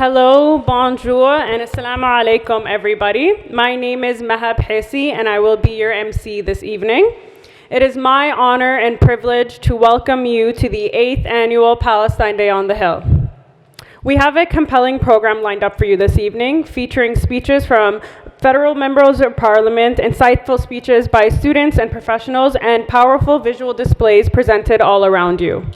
Hello, bonjour, and assalamu alaikum, everybody. My name is Mahab Hesi, and I will be your MC this evening. It is my honor and privilege to welcome you to the 8th annual Palestine Day on the Hill. We have a compelling program lined up for you this evening, featuring speeches from federal members of parliament, insightful speeches by students and professionals, and powerful visual displays presented all around you.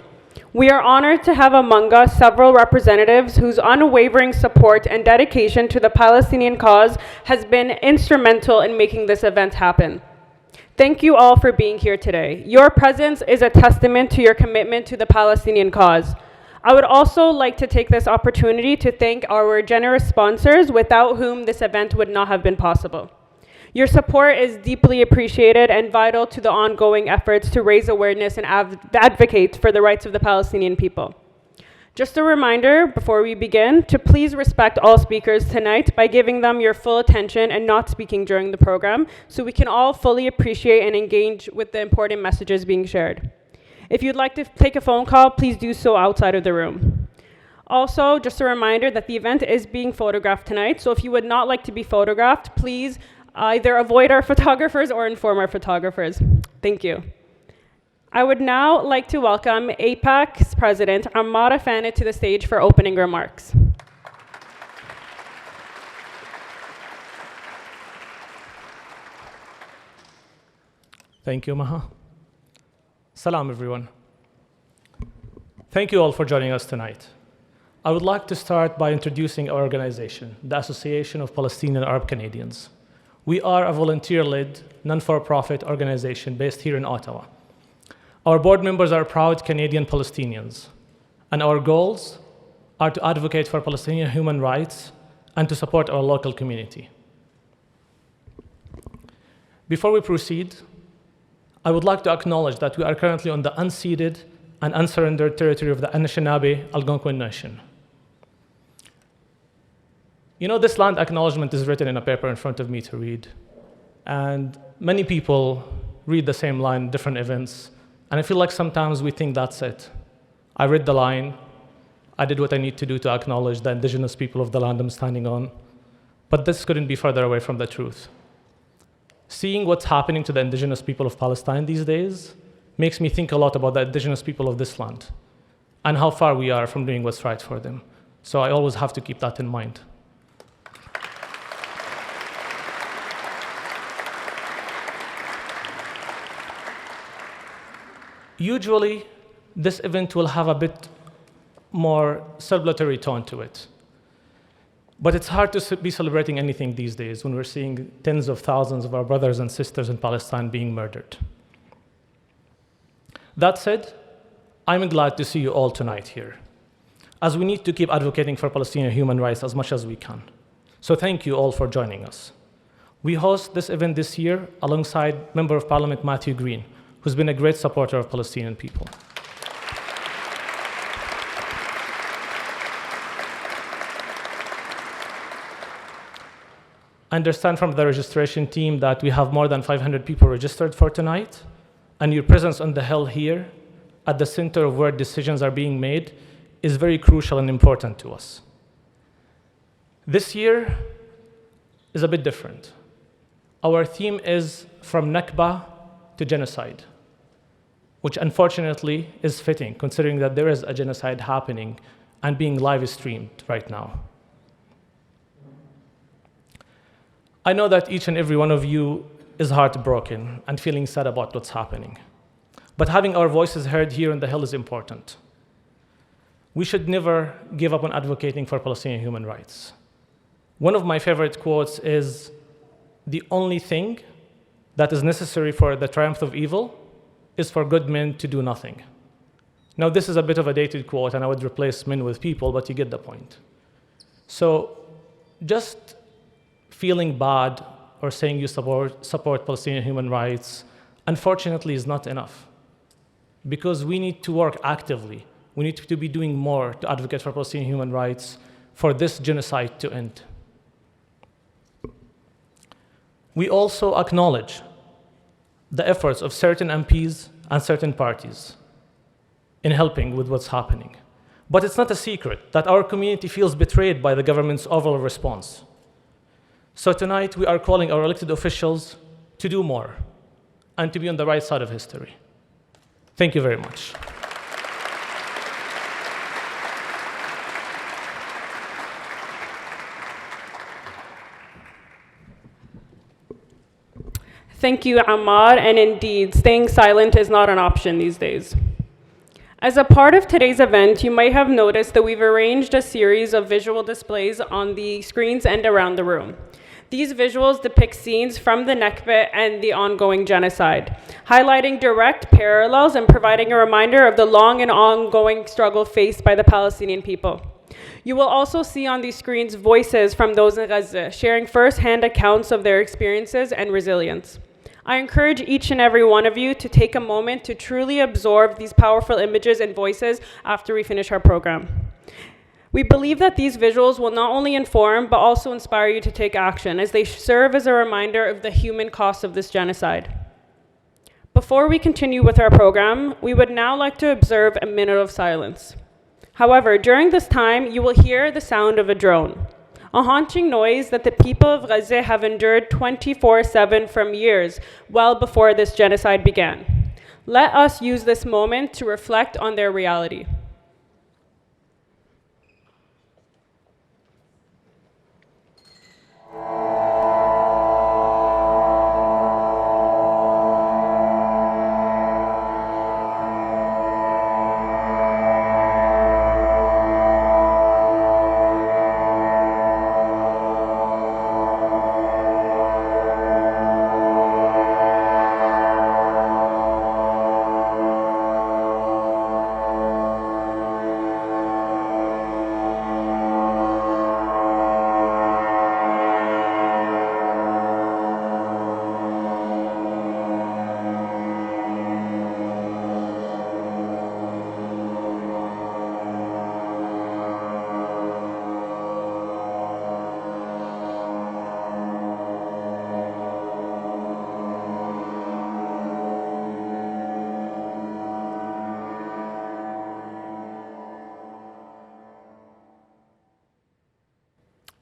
We are honored to have among us several representatives whose unwavering support and dedication to the Palestinian cause has been instrumental in making this event happen. Thank you all for being here today. Your presence is a testament to your commitment to the Palestinian cause. I would also like to take this opportunity to thank our generous sponsors, without whom this event would not have been possible. Your support is deeply appreciated and vital to the ongoing efforts to raise awareness and advocate for the rights of the Palestinian people. Just a reminder before we begin to please respect all speakers tonight by giving them your full attention and not speaking during the program, so we can all fully appreciate and engage with the important messages being shared. If you'd like to take a phone call, please do so outside of the room. Also, just a reminder that the event is being photographed tonight, so if you would not like to be photographed, please either avoid our photographers or inform our photographers. Thank you. I would now like to welcome AIPAC's president, Ammar Afani, to the stage for opening remarks. Thank you, Maha. Salam, everyone. Thank you all for joining us tonight. I would like to start by introducing our organization, the Association of Palestinian Arab Canadians. We are a volunteer-led, non-for-profit organization based here in Ottawa. Our board members are proud Canadian Palestinians, and our goals are to advocate for Palestinian human rights and to support our local community. Before we proceed, I would like to acknowledge that we are currently on the unceded and unsurrendered territory of the Anishinaabe Algonquin Nation. You know, this land acknowledgement is written in a paper in front of me to read, and many people read the same line in different events, and I feel like sometimes we think that's it. I read the line, I did what I need to do to acknowledge the indigenous people of the land I'm standing on, but this couldn't be further away from the truth. Seeing what's happening to the indigenous people of Palestine these days makes me think a lot about the indigenous people of this land and how far we are from doing what's right for them. So I always have to keep that in mind. Usually, this event will have a bit more celebratory tone to it. But it's hard to be celebrating anything these days when we're seeing tens of thousands of our brothers and sisters in Palestine being murdered. That said, I'm glad to see you all tonight here, as we need to keep advocating for Palestinian human rights as much as we can. So thank you all for joining us. We host this event this year alongside Member of Parliament Matthew Green, who's been a great supporter of Palestinian people. I understand from the registration team that we have more than 500 people registered for tonight, and your presence on the Hill here, at the center of where decisions are being made, is very crucial and important to us. This year is a bit different. Our theme is From Nakba to Genocide, which unfortunately is fitting, considering that there is a genocide happening and being live streamed right now. I know that each and every one of you is heartbroken and feeling sad about what's happening. But having our voices heard here on the Hill is important. We should never give up on advocating for Palestinian human rights. One of my favorite quotes is, "The only thing that is necessary for the triumph of evil is for good men to do nothing." Now, this is a bit of a dated quote, and I would replace men with people, but you get the point. So just feeling bad or saying you support Palestinian human rights, unfortunately, is not enough, because we need to work actively. We need to be doing more to advocate for Palestinian human rights for this genocide to end. We also acknowledge the efforts of certain MPs and certain parties in helping with what's happening. But it's not a secret that our community feels betrayed by the government's overall response. So tonight, we are calling our elected officials to do more and to be on the right side of history. Thank you very much. Thank you, Ammar, and indeed, staying silent is not an option these days. As a part of today's event, you might have noticed that we've arranged a series of visual displays on the screens and around the room. These visuals depict scenes from the Nakba and the ongoing genocide, highlighting direct parallels and providing a reminder of the long and ongoing struggle faced by the Palestinian people. You will also see on these screens voices from those in Gaza, sharing first-hand accounts of their experiences and resilience. I encourage each and every one of you to take a moment to truly absorb these powerful images and voices after we finish our program. We believe that these visuals will not only inform, but also inspire you to take action, as they serve as a reminder of the human cost of this genocide. Before we continue with our program, we would now like to observe a minute of silence. However, during this time, you will hear the sound of a drone, a haunting noise that the people of Gaza have endured 24/7 from years, well before this genocide began. Let us use this moment to reflect on their reality.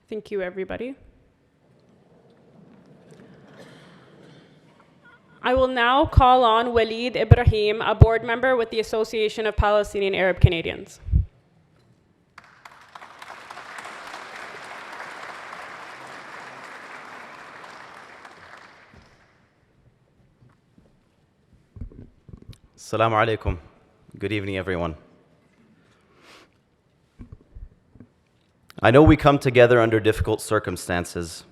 Thank you, everybody. I will now call on Walid Ibrahim, a board member with the Association of Palestinian Arab Canadians. Assalamu alaikum. Good evening, everyone. I know we come together under difficult circumstances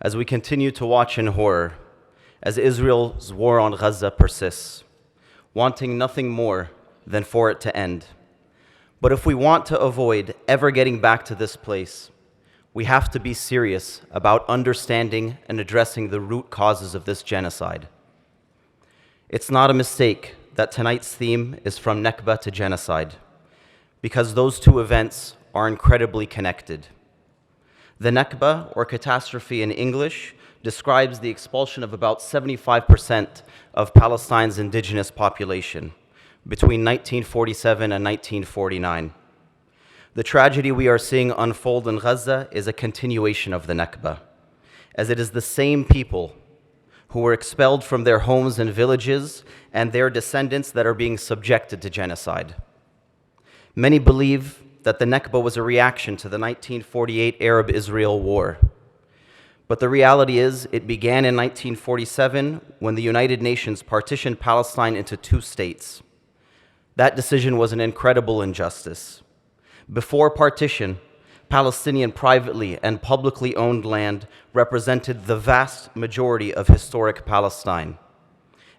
as we continue to watch in horror as Israel's war on Gaza persists, wanting nothing more than for it to end. But if we want to avoid ever getting back to this place, we have to be serious about understanding and addressing the root causes of this genocide. It's not a mistake that tonight's theme is from Nakba to genocide, because those two events are incredibly connected. The Nakba, or catastrophe in English, describes the expulsion of about 75% of Palestine's indigenous population between 1947 and 1949. The tragedy we are seeing unfold in Gaza is a continuation of the Nakba, as it is the same people who were expelled from their homes and villages and their descendants that are being subjected to genocide. Many believe that the Nakba was a reaction to the 1948 Arab-Israel War. But the reality is, it began in 1947 when the United Nations partitioned Palestine into two states. That decision was an incredible injustice. Before partition, Palestinian privately and publicly owned land represented the vast majority of historic Palestine.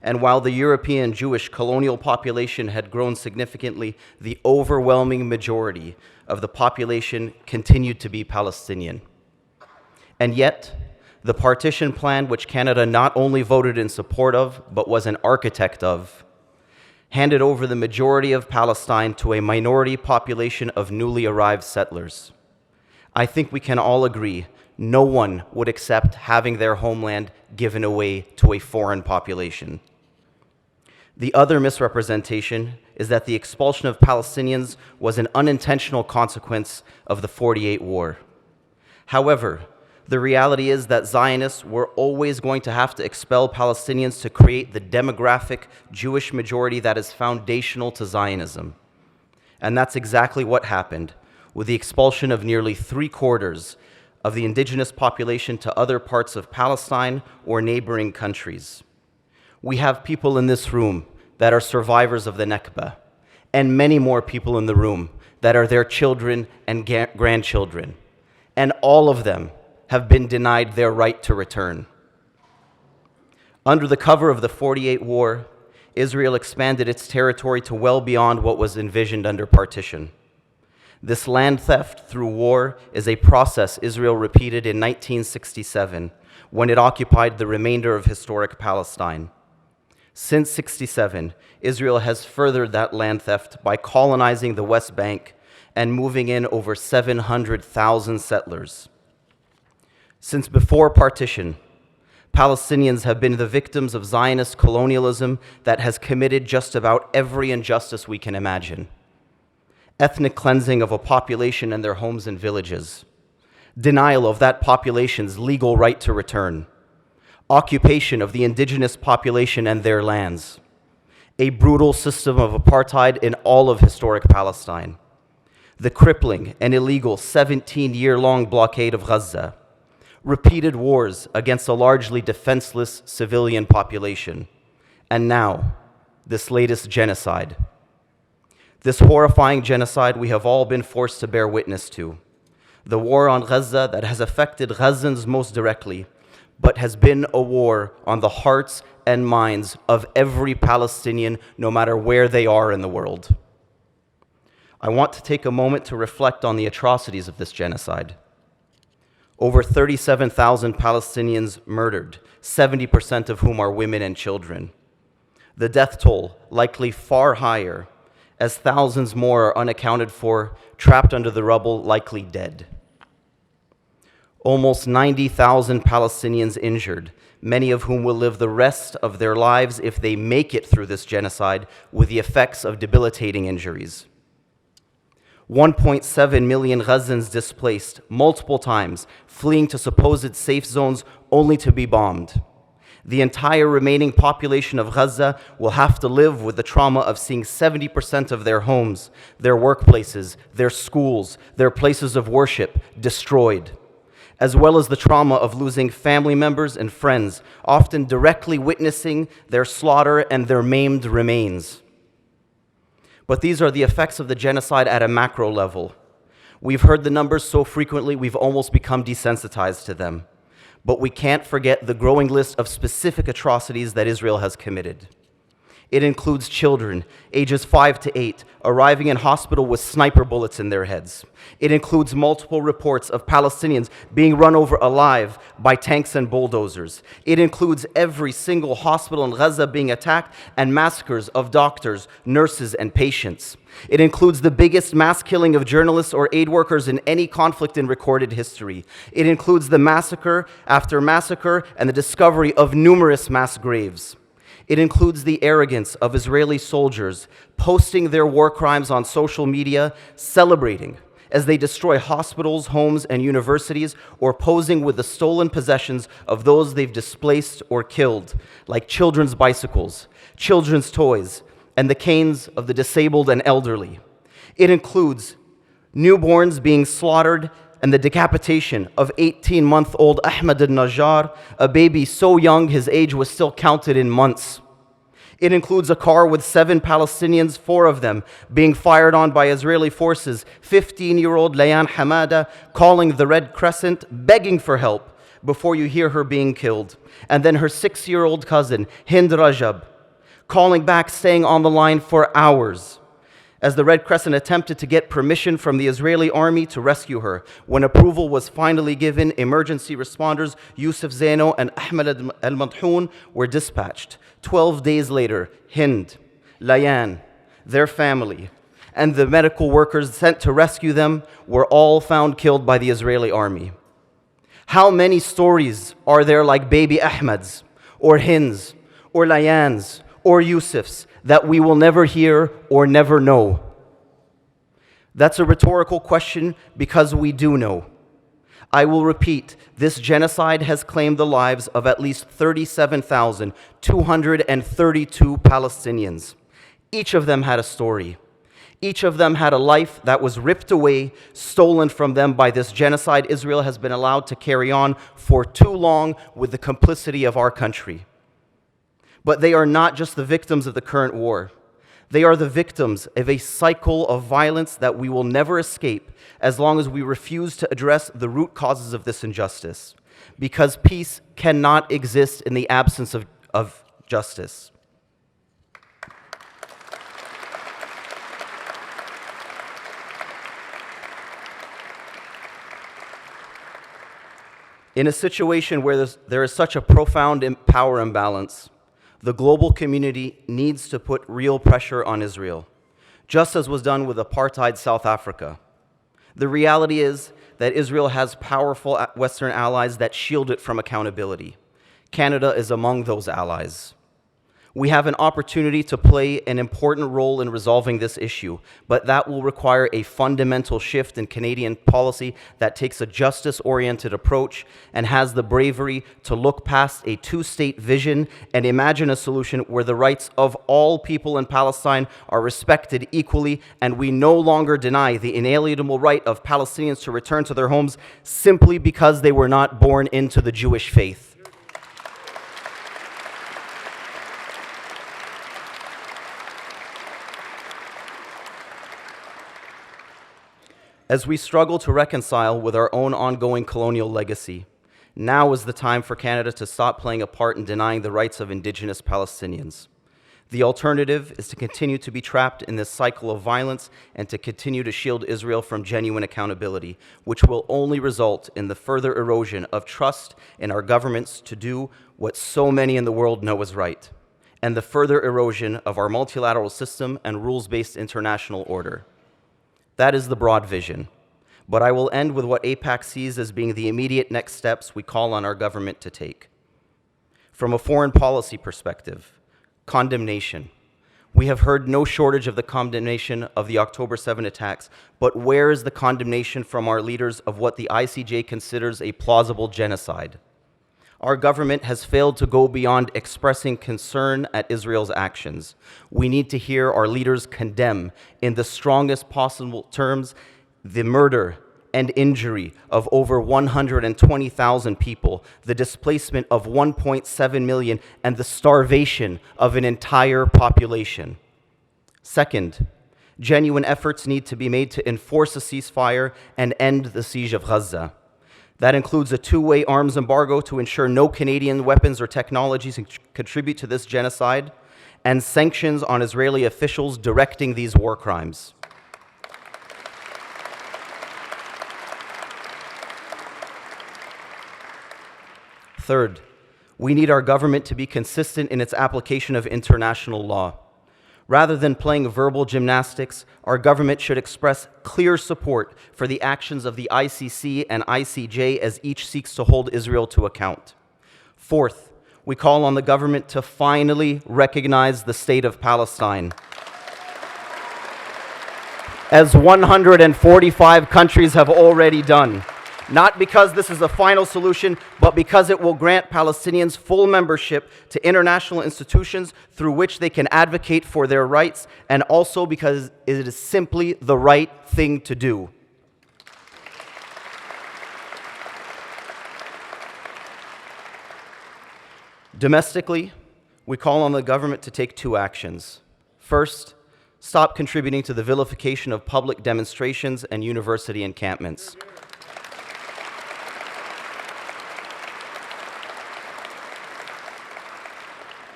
And while the European Jewish colonial population had grown significantly, the overwhelming majority of the population continued to be Palestinian. And yet, the partition plan, which Canada not only voted in support of, but was an architect of, handed over the majority of Palestine to a minority population of newly arrived settlers. I think we can all agree no one would accept having their homeland given away to a foreign population. The other misrepresentation is that the expulsion of Palestinians was an unintentional consequence of the 48 war. However, the reality is that Zionists were always going to have to expel Palestinians to create the demographic Jewish majority that is foundational to Zionism. And that's exactly what happened, with the expulsion of nearly 3/4 of the indigenous population to other parts of Palestine or neighboring countries. We have people in this room that are survivors of the Nakba, and many more people in the room that are their children and grandchildren, and all of them have been denied their right to return. Under the cover of the 48 war, Israel expanded its territory to well beyond what was envisioned under partition. This land theft through war is a process Israel repeated in 1967 when it occupied the remainder of historic Palestine. Since 1967, Israel has furthered that land theft by colonizing the West Bank and moving in over 700,000 settlers. Since before partition, Palestinians have been the victims of Zionist colonialism that has committed just about every injustice we can imagine. Ethnic cleansing of a population and their homes and villages, denial of that population's legal right to return, occupation of the indigenous population and their lands, a brutal system of apartheid in all of historic Palestine, the crippling and illegal 17-year-long blockade of Gaza, repeated wars against a largely defenseless civilian population, and now, this latest genocide. This horrifying genocide we have all been forced to bear witness to. The war on Gaza that has affected Gazans most directly, but has been a war on the hearts and minds of every Palestinian, no matter where they are in the world. I want to take a moment to reflect on the atrocities of this genocide. Over 37,000 Palestinians murdered, 70% of whom are women and children. The death toll likely far higher, as thousands more are unaccounted for, trapped under the rubble, likely dead. Almost 90,000 Palestinians injured, many of whom will live the rest of their lives if they make it through this genocide with the effects of debilitating injuries. 1.7 million Gazans displaced multiple times, fleeing to supposed safe zones only to be bombed. The entire remaining population of Gaza will have to live with the trauma of seeing 70% of their homes, their workplaces, their schools, their places of worship destroyed, as well as the trauma of losing family members and friends, often directly witnessing their slaughter and their maimed remains. But these are the effects of the genocide at a macro level. We've heard the numbers so frequently, we've almost become desensitized to them. But we can't forget the growing list of specific atrocities that Israel has committed. It includes children, ages 5 to 8, arriving in hospital with sniper bullets in their heads. It includes multiple reports of Palestinians being run over alive by tanks and bulldozers. It includes every single hospital in Gaza being attacked and massacres of doctors, nurses, and patients. It includes the biggest mass killing of journalists or aid workers in any conflict in recorded history. It includes the massacre after massacre and the discovery of numerous mass graves. It includes the arrogance of Israeli soldiers posting their war crimes on social media, celebrating as they destroy hospitals, homes, and universities, or posing with the stolen possessions of those they've displaced or killed, like children's bicycles, children's toys, and the canes of the disabled and elderly. It includes newborns being slaughtered and the decapitation of 18-month-old Ahmed al-Najjar, a baby so young his age was still counted in months. It includes a car with 7 Palestinians, 4 of them being fired on by Israeli forces, 15-year-old Layan Hamada calling the Red Crescent, begging for help before you hear her being killed, and then her 6-year-old cousin, Hind Rajab, calling back, staying on the line for hours, as the Red Crescent attempted to get permission from the Israeli army to rescue her. When approval was finally given, emergency responders Yusuf Zaino and Ahmed al-Madhoun were dispatched. 12 days later, Hind, Layan, their family, and the medical workers sent to rescue them were all found killed by the Israeli army. How many stories are there like baby Ahmed's, or Hind's, or Layan's, or Yusufs that we will never hear or never know? That's a rhetorical question because we do know. I will repeat, this genocide has claimed the lives of at least 37,232 Palestinians. Each of them had a story. Each of them had a life that was ripped away, stolen from them by this genocide Israel has been allowed to carry on for too long with the complicity of our country. But they are not just the victims of the current war. They are the victims of a cycle of violence that we will never escape as long as we refuse to address the root causes of this injustice. Because peace cannot exist in the absence of justice. In a situation where there is such a profound power imbalance, the global community needs to put real pressure on Israel, just as was done with apartheid South Africa. The reality is that Israel has powerful Western allies that shield it from accountability. Canada is among those allies. We have an opportunity to play an important role in resolving this issue, but that will require a fundamental shift in Canadian policy that takes a justice-oriented approach and has the bravery to look past a two-state vision and imagine a solution where the rights of all people in Palestine are respected equally, and we no longer deny the inalienable right of Palestinians to return to their homes simply because they were not born into the Jewish faith. As we struggle to reconcile with our own ongoing colonial legacy, now is the time for Canada to stop playing a part in denying the rights of Indigenous Palestinians. The alternative is to continue to be trapped in this cycle of violence and to continue to shield Israel from genuine accountability, which will only result in the further erosion of trust in our governments to do what so many in the world know is right, and the further erosion of our multilateral system and rules-based international order. That is the broad vision. But I will end with what AIPAC sees as being the immediate next steps we call on our government to take. From a foreign policy perspective, condemnation. We have heard no shortage of the condemnation of the October 7 attacks, but where is the condemnation from our leaders of what the ICJ considers a plausible genocide? Our government has failed to go beyond expressing concern at Israel's actions. We need to hear our leaders condemn, in the strongest possible terms, the murder and injury of over 120,000 people, the displacement of 1.7 million, and the starvation of an entire population. Second, genuine efforts need to be made to enforce a ceasefire and end the siege of Gaza. That includes a two-way arms embargo to ensure no Canadian weapons or technologies contribute to this genocide, and sanctions on Israeli officials directing these war crimes. Third, we need our government to be consistent in its application of international law. Rather than playing verbal gymnastics, our government should express clear support for the actions of the ICC and ICJ as each seeks to hold Israel to account. Fourth, we call on the government to finally recognize the state of Palestine, as 145 countries have already done. Not because this is a final solution, but because it will grant Palestinians full membership to international institutions through which they can advocate for their rights, and also because it is simply the right thing to do. Domestically, we call on the government to take two actions. First, stop contributing to the vilification of public demonstrations and university encampments.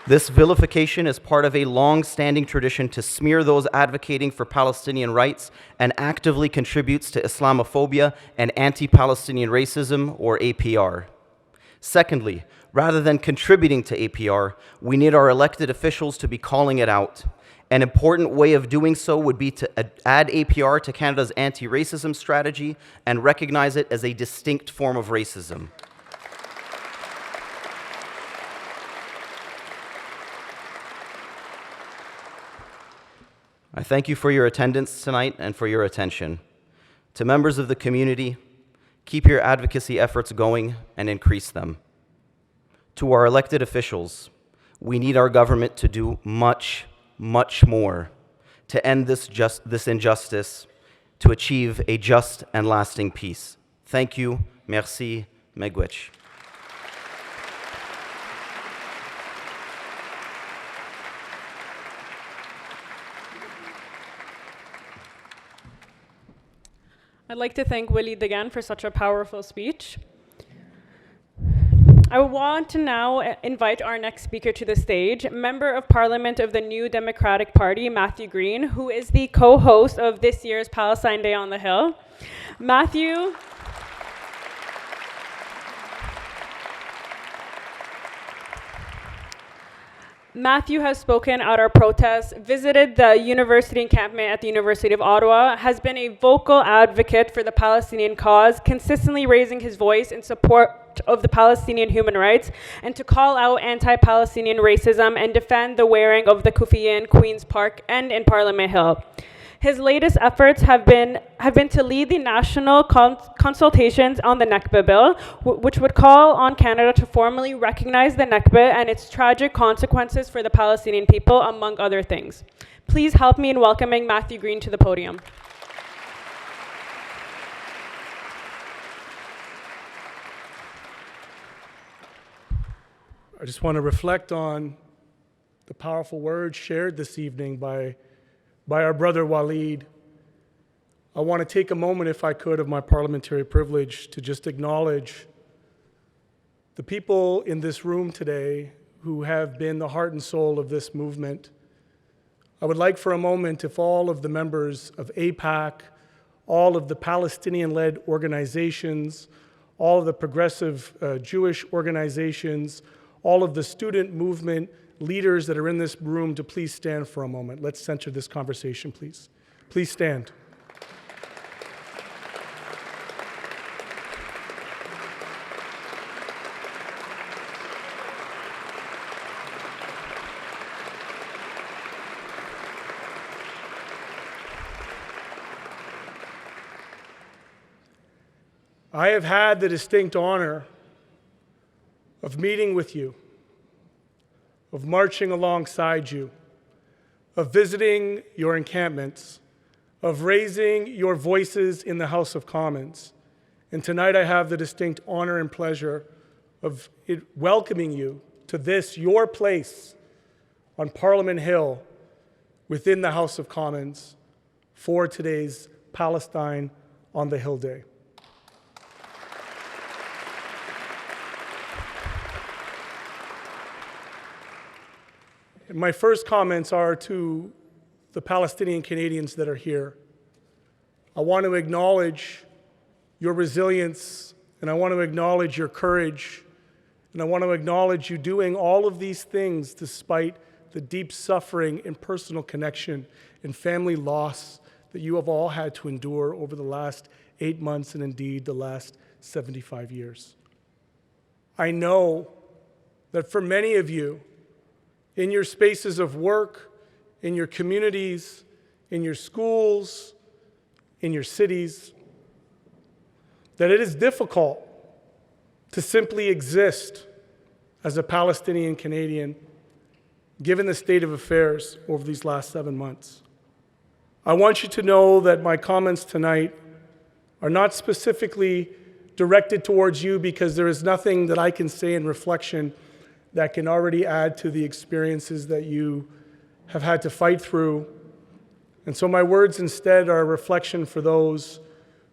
This vilification is part of a long-standing tradition to smear those advocating for Palestinian rights and actively contributes to Islamophobia and anti-Palestinian racism, or APR. Secondly, rather than contributing to APR, we need our elected officials to be calling it out. An important way of doing so would be to add APR to Canada's anti-racism strategy and recognize it as a distinct form of racism. I thank you for your attendance tonight and for your attention. To members of the community, keep your advocacy efforts going and increase them. To our elected officials, we need our government to do much, much more to end this injustice, to achieve a just and lasting peace. Thank you. Merci. Miigwech. I'd like to thank Waleed again for such a powerful speech. I want to now invite our next speaker to the stage, Member of Parliament of the New Democratic Party, Matthew Green, who is the co-host of this year's Palestine Day on the Hill. Matthew has spoken at our protests, visited the university encampment at the University of Ottawa, has been a vocal advocate for the Palestinian cause, consistently raising his voice in support of the Palestinian human rights, and to call out anti-Palestinian racism and defend the wearing of the kufiya in Queen's Park and in Parliament Hill. His latest efforts have been to lead the national consultations on the Nakba bill, which would call on Canada to formally recognize the Nakba and its tragic consequences for the Palestinian people, among other things. Please help me in welcoming Matthew Green to the podium. I just want to reflect on the powerful words shared this evening by our brother Waleed. I want to take a moment, if I could, of my parliamentary privilege to just acknowledge the people in this room today who have been the heart and soul of this movement. I would like for a moment if all of the members of AIPAC, all of the Palestinian-led organizations, all of the progressive Jewish organizations, all of the student movement leaders that are in this room to please stand for a moment. Let's center this conversation, please. Please stand. I have had the distinct honor of meeting with you, of marching alongside you, of visiting your encampments, of raising your voices in the House of Commons. And tonight I have the distinct honor and pleasure of welcoming you to this, your place on Parliament Hill within the House of Commons for today's Palestine on the Hill Day. My first comments are to the Palestinian Canadians that are here. I want to acknowledge your resilience, and I want to acknowledge your courage, and I want to acknowledge you doing all of these things despite the deep suffering and personal connection and family loss that you have all had to endure over the last 8 months and indeed the last 75 years. I know that for many of you, in your spaces of work, in your communities, in your schools, in your cities, that it is difficult to simply exist as a Palestinian Canadian, given the state of affairs over these last 7 months. I want you to know that my comments tonight are not specifically directed towards you, because there is nothing that I can say in reflection that can already add to the experiences that you have had to fight through. And so my words instead are a reflection for those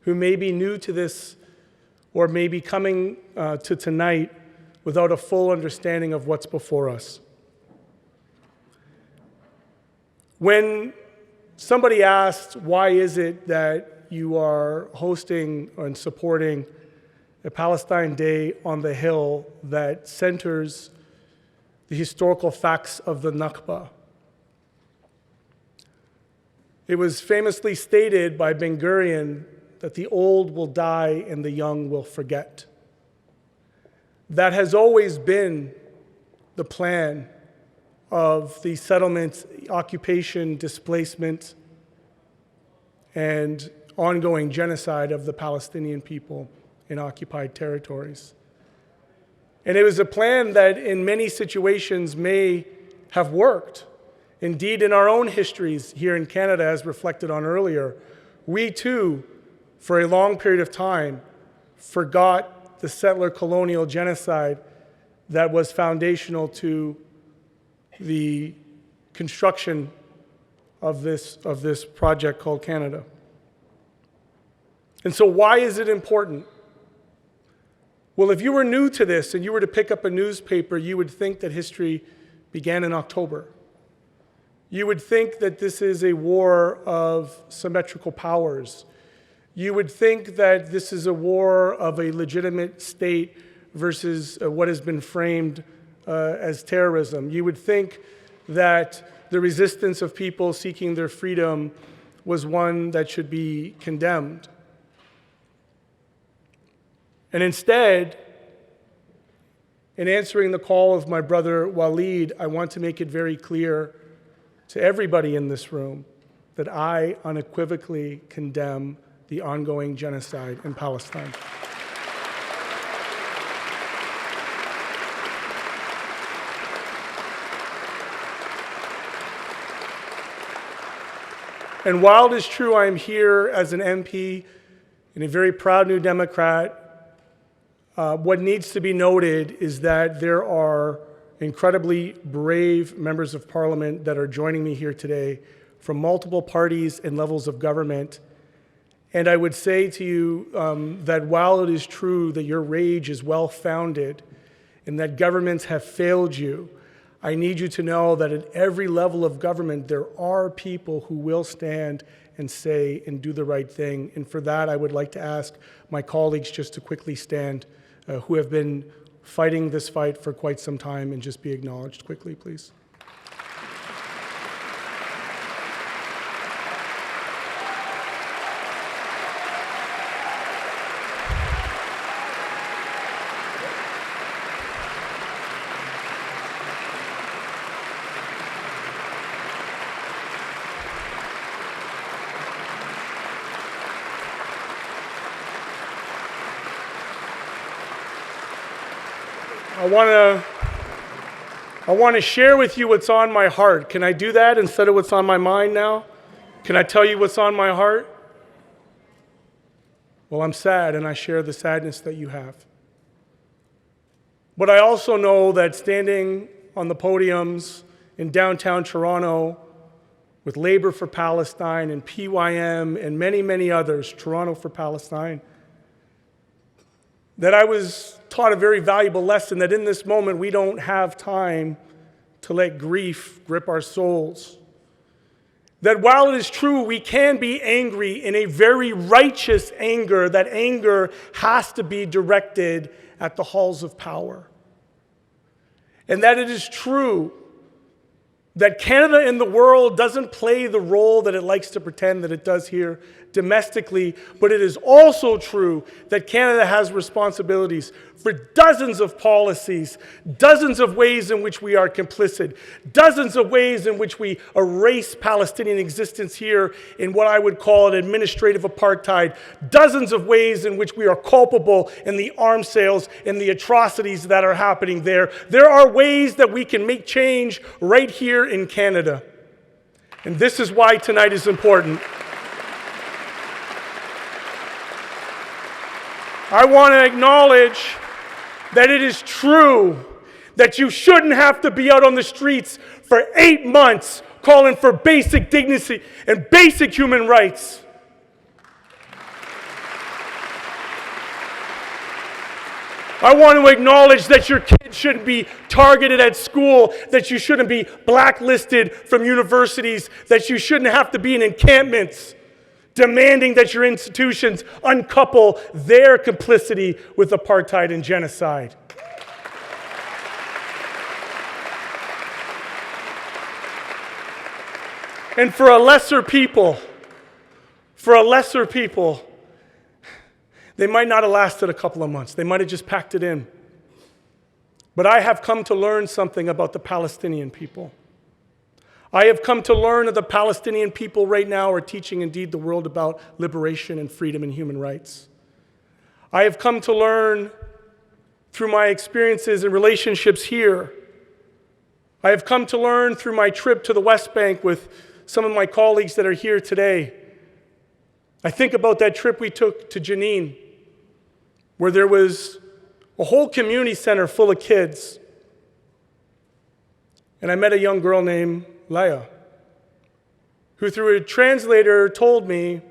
who may be new to this or may be coming to tonight without a full understanding of what's before us. When somebody asks, why is it that you are hosting and supporting a Palestine Day on the Hill that centers the historical facts of the Nakba? It was famously stated by Ben Gurion that the old will die and the young will forget. That has always been the plan of the settlement, occupation, displacement, and ongoing genocide of the Palestinian people in occupied territories. And it was a plan that in many situations may have worked. Indeed, in our own histories here in Canada, as reflected on earlier, we too, for a long period of time, forgot the settler colonial genocide that was foundational to the construction of this project called Canada. And so why is it important? Well, if you were new to this and you were to pick up a newspaper, you would think that history began in October. You would think that this is a war of symmetrical powers. You would think that this is a war of a legitimate state versus what has been framed as terrorism. You would think that the resistance of people seeking their freedom was one that should be condemned. And instead, in answering the call of my brother Walid, I want to make it very clear to everybody in this room that I unequivocally condemn the ongoing genocide in Palestine. And while it is true I am here as an MP and a very proud New Democrat, what needs to be noted is that there are incredibly brave members of parliament that are joining me here today from multiple parties and levels of government. And I would say to you that while it is true that your rage is well-founded and that governments have failed you, I need you to know that at every level of government, there are people who will stand and say and do the right thing. And for that, I would like to ask my colleagues just to quickly stand, who have been fighting this fight for quite some time, and just be acknowledged quickly, please. I want to share with you what's on my heart. Can I do that instead of what's on my mind now? Can I tell you what's on my heart? Well, I'm sad, and I share the sadness that you have. But I also know that standing on the podiums in downtown Toronto with Labour for Palestine and PYM and many, many others, Toronto for Palestine, that I was taught a very valuable lesson that in this moment we don't have time to let grief grip our souls. That while it is true we can be angry in a very righteous anger, that anger has to be directed at the halls of power. And that it is true that Canada in the world doesn't play the role that it likes to pretend that it does here domestically, but it is also true that Canada has responsibilities for dozens of policies, dozens of ways in which we are complicit, dozens of ways in which we erase Palestinian existence here in what I would call an administrative apartheid, dozens of ways in which we are culpable in the arms sales and the atrocities that are happening there. There are ways that we can make change right here in Canada. And this is why tonight is important. I want to acknowledge that it is true that you shouldn't have to be out on the streets for 8 months calling for basic dignity and basic human rights. I want to acknowledge that your kids shouldn't be targeted at school, that you shouldn't be blacklisted from universities, that you shouldn't have to be in encampments demanding that your institutions uncouple their complicity with apartheid and genocide. And for a lesser people, they might not have lasted a couple of months. They might have just packed it in. But I have come to learn something about the Palestinian people. I have come to learn that the Palestinian people right now are teaching indeed the world about liberation and freedom and human rights. I have come to learn through my experiences and relationships here. I have come to learn through my trip to the West Bank with some of my colleagues that are here today. I think about that trip we took to Jenin, where there was a whole community center full of kids. And I met a young girl named Leia, who through a translator told me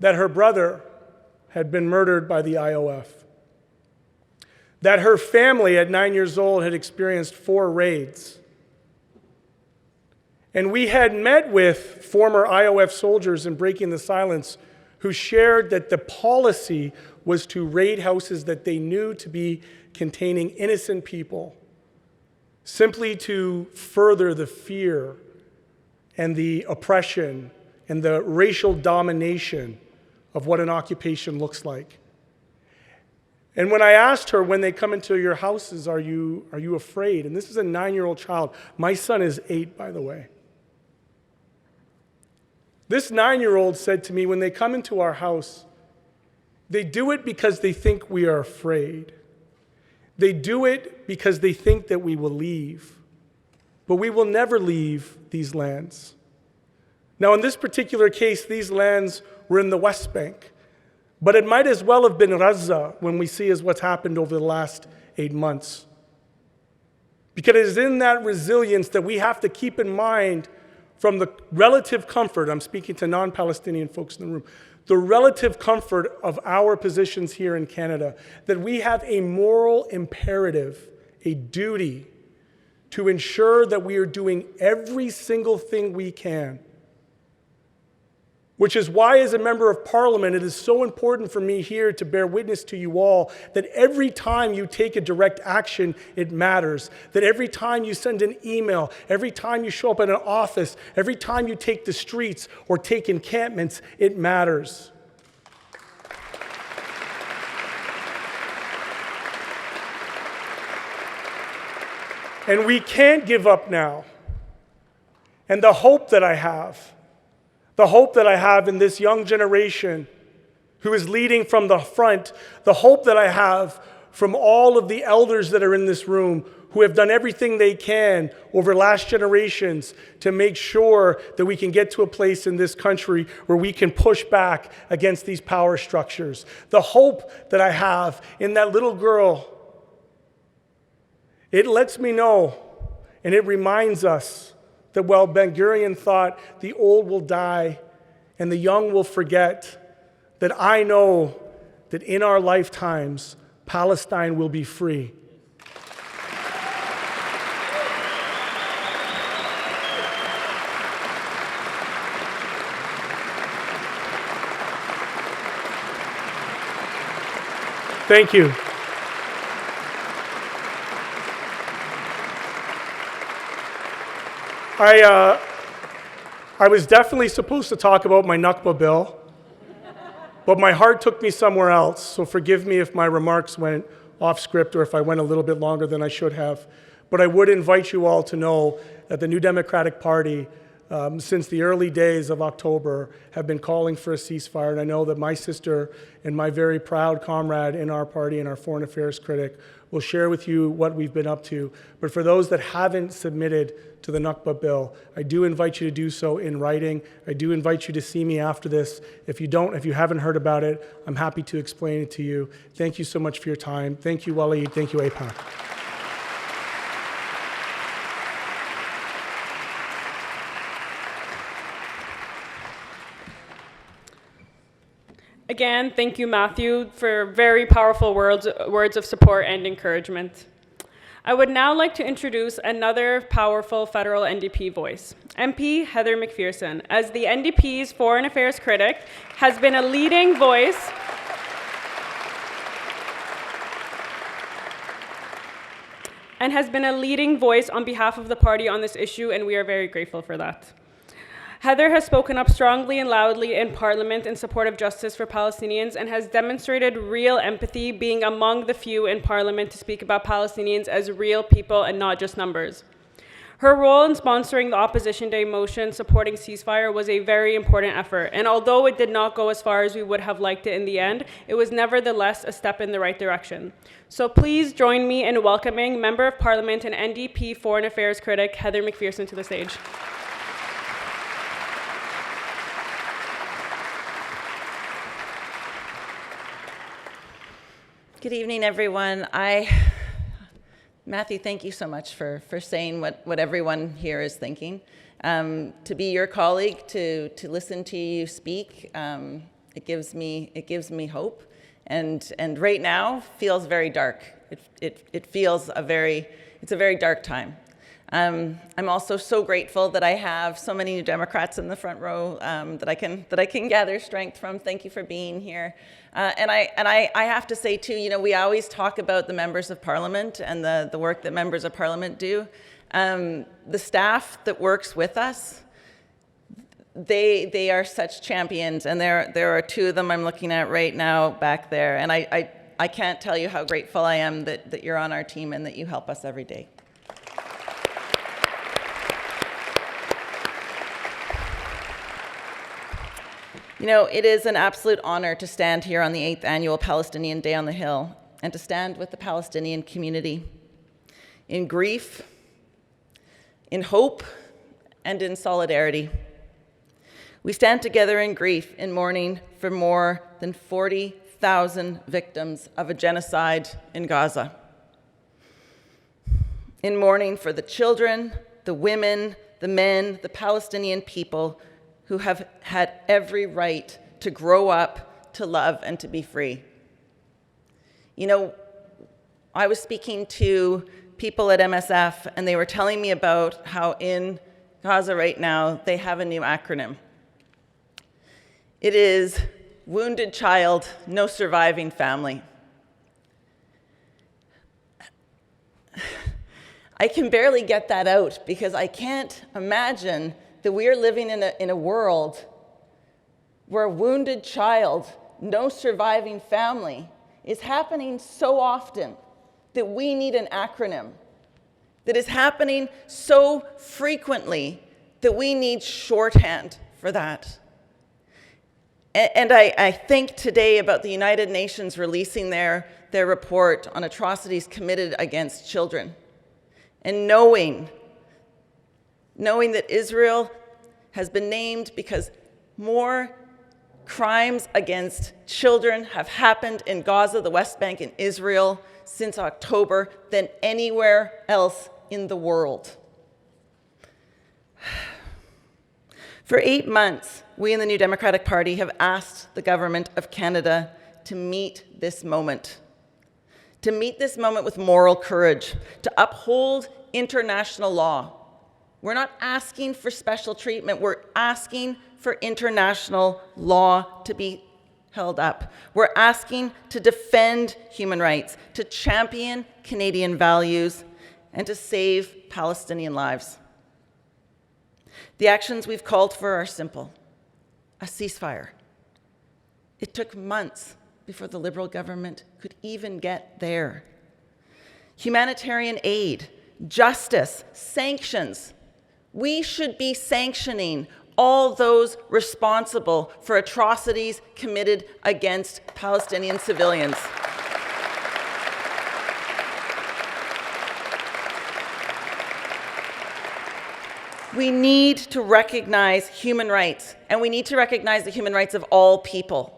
that her brother had been murdered by the IOF, that her family at 9 years old had experienced 4 raids. And we had met with former IOF soldiers in Breaking the Silence who shared that the policy was to raid houses that they knew to be containing innocent people, simply to further the fear and the oppression and the racial domination of what an occupation looks like. And when I asked her, when they come into your houses, are you afraid? And this is a 9-year-old child. My son is 8, by the way. This 9-year-old said to me, when they come into our house, they do it because they think we are afraid. They do it because they think that we will leave. But we will never leave these lands. Now, in this particular case, these lands were in the West Bank. But it might as well have been Gaza when we see as what's happened over the last 8 months. Because it is in that resilience that we have to keep in mind from the relative comfort, I'm speaking to non-Palestinian folks in the room, the relative comfort of our positions here in Canada, that we have a moral imperative, a duty to ensure that we are doing every single thing we can. Which is why, as a member of parliament, it is so important for me here to bear witness to you all that every time you take a direct action, it matters. That every time you send an email, every time you show up at an office, every time you take the streets or take encampments, it matters. And we can't give up now. And the hope that I have in this young generation who is leading from the front, the hope that I have from all of the elders that are in this room who have done everything they can over last generations to make sure that we can get to a place in this country where we can push back against these power structures. The hope that I have in that little girl, it lets me know and it reminds us that while Ben-Gurion thought the old will die and the young will forget, that I know that in our lifetimes, Palestine will be free. Thank you. I was definitely supposed to talk about my Nakba bill, but my heart took me somewhere else, so forgive me if my remarks went off script or if I went a little bit longer than I should have. But I would invite you all to know that the New Democratic Party, since the early days of October, have been calling for a ceasefire, and I know that my sister and my very proud comrade in our party and our foreign affairs critic will share with you what we've been up to. But for those that haven't submitted to the Nakba bill, I do invite you to do so in writing. I do invite you to see me after this. If you haven't heard about it, I'm happy to explain it to you. Thank you so much for your time. Thank you, Waleed. Thank you, AIPAC. Again, thank you, Matthew, for very powerful words of support and encouragement. I would now like to introduce another powerful federal NDP voice, MP Heather McPherson. As the NDP's foreign affairs critic, has been a leading voice on behalf of the party on this issue, and we are very grateful for that. Heather has spoken up strongly and loudly in Parliament in support of justice for Palestinians and has demonstrated real empathy, being among the few in Parliament to speak about Palestinians as real people and not just numbers. Her role in sponsoring the Opposition Day motion supporting ceasefire was a very important effort, and although it did not go as far as we would have liked it in the end, it was nevertheless a step in the right direction. So please join me in welcoming Member of Parliament and NDP Foreign Affairs critic Heather McPherson to the stage. Good evening, everyone. Matthew, thank you so much for saying what everyone here is thinking. To be your colleague, to listen to you speak, it gives me hope. And right now feels very dark. It feels it's a very dark time. I'm also so grateful that I have so many New Democrats in the front row that I can gather strength from. Thank you for being here. And I have to say too, we always talk about the members of Parliament and the work that members of Parliament do. The staff that works with us, they are such champions, and there are two of them I'm looking at right now back there. And I can't tell you how grateful I am that you're on our team and that you help us every day. It is an absolute honor to stand here on the 8th annual Palestinian Day on the Hill and to stand with the Palestinian community in grief, in hope, and in solidarity. We stand together in grief in mourning for more than 40,000 victims of a genocide in Gaza. In mourning for the children, the women, the men, the Palestinian people who have had every right to grow up, to love, and to be free. I was speaking to people at MSF, and they were telling me about how in Gaza right now, they have a new acronym. It is Wounded Child, No Surviving Family. I can barely get that out because I can't imagine that we are living in a world where a wounded child, no surviving family is happening so often that we need an acronym, that is happening so frequently that we need shorthand for that. And I think today about the United Nations releasing their report on atrocities committed against children, and knowing that Israel has been named because more crimes against children have happened in Gaza, the West Bank, and Israel since October than anywhere else in the world. For 8 months, we in the New Democratic Party have asked the Government of Canada to meet this moment with moral courage, to uphold international law. We're not asking for special treatment. We're asking for international law to be held up. We're asking to defend human rights, to champion Canadian values, and to save Palestinian lives. The actions we've called for are simple: a ceasefire. It took months before the Liberal government could even get there. Humanitarian aid, justice, sanctions. We should be sanctioning all those responsible for atrocities committed against Palestinian civilians. We need to recognize human rights, and we need to recognize the human rights of all people.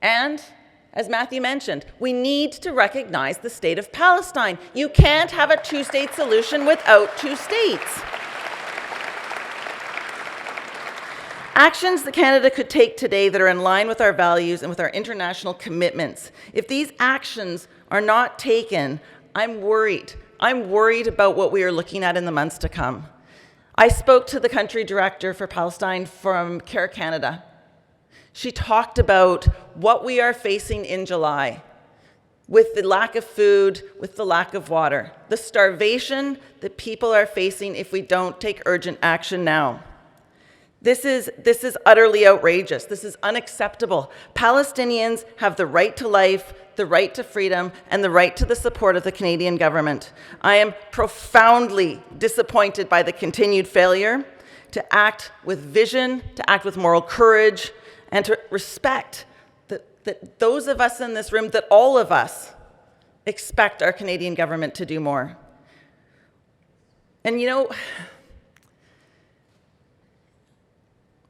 And, as Matthew mentioned, we need to recognize the state of Palestine. You can't have a two-state solution without two states. Actions that Canada could take today that are in line with our values and with our international commitments, if these actions are not taken, I'm worried. I'm worried about what we are looking at in the months to come. I spoke to the country director for Palestine from Care Canada. She talked about what we are facing in July with the lack of food, with the lack of water, the starvation that people are facing if we don't take urgent action now. This is utterly outrageous. This is unacceptable. Palestinians have the right to life, the right to freedom, and the right to the support of the Canadian government. I am profoundly disappointed by the continued failure to act with vision, to act with moral courage, and to respect that those of us in this room, that all of us expect our Canadian government to do more. And you know,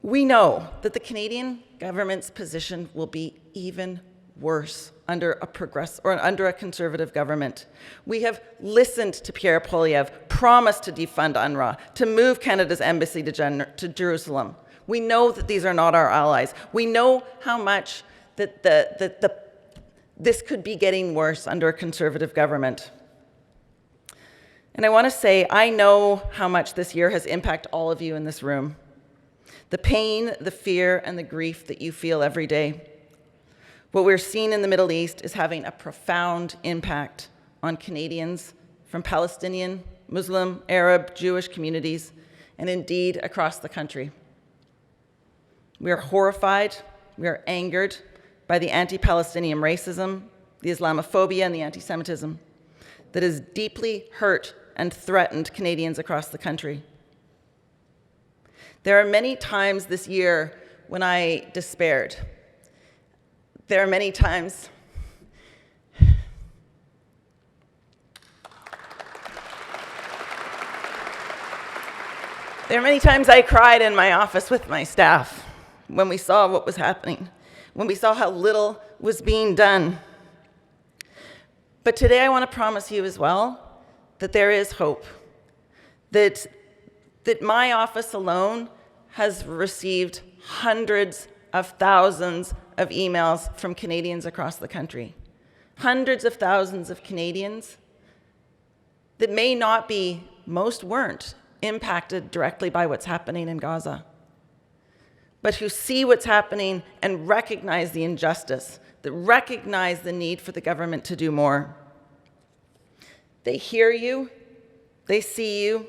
we know that the Canadian government's position will be even worse under a conservative government. We have listened to Pierre Poilievre promise to defund UNRWA, to move Canada's embassy to Jerusalem. We know that these are not our allies. We know how much that this could be getting worse under a conservative government. And I want to say, I know how much this year has impacted all of you in this room. The pain, the fear, and the grief that you feel every day. What we're seeing in the Middle East is having a profound impact on Canadians from Palestinian, Muslim, Arab, Jewish communities, and indeed across the country. We are horrified, we are angered by the anti-Palestinian racism, the Islamophobia, and the anti-Semitism that has deeply hurt and threatened Canadians across the country. There are many times this year when I despaired. There are many times I cried in my office with my staff when we saw what was happening, when we saw how little was being done. But today I want to promise you as well that there is hope, that my office alone has received hundreds of thousands of emails from Canadians across the country. Hundreds of thousands of Canadians that may not be, most weren't, impacted directly by what's happening in Gaza, but who see what's happening and recognize the injustice, that recognize the need for the government to do more. They hear you, they see you,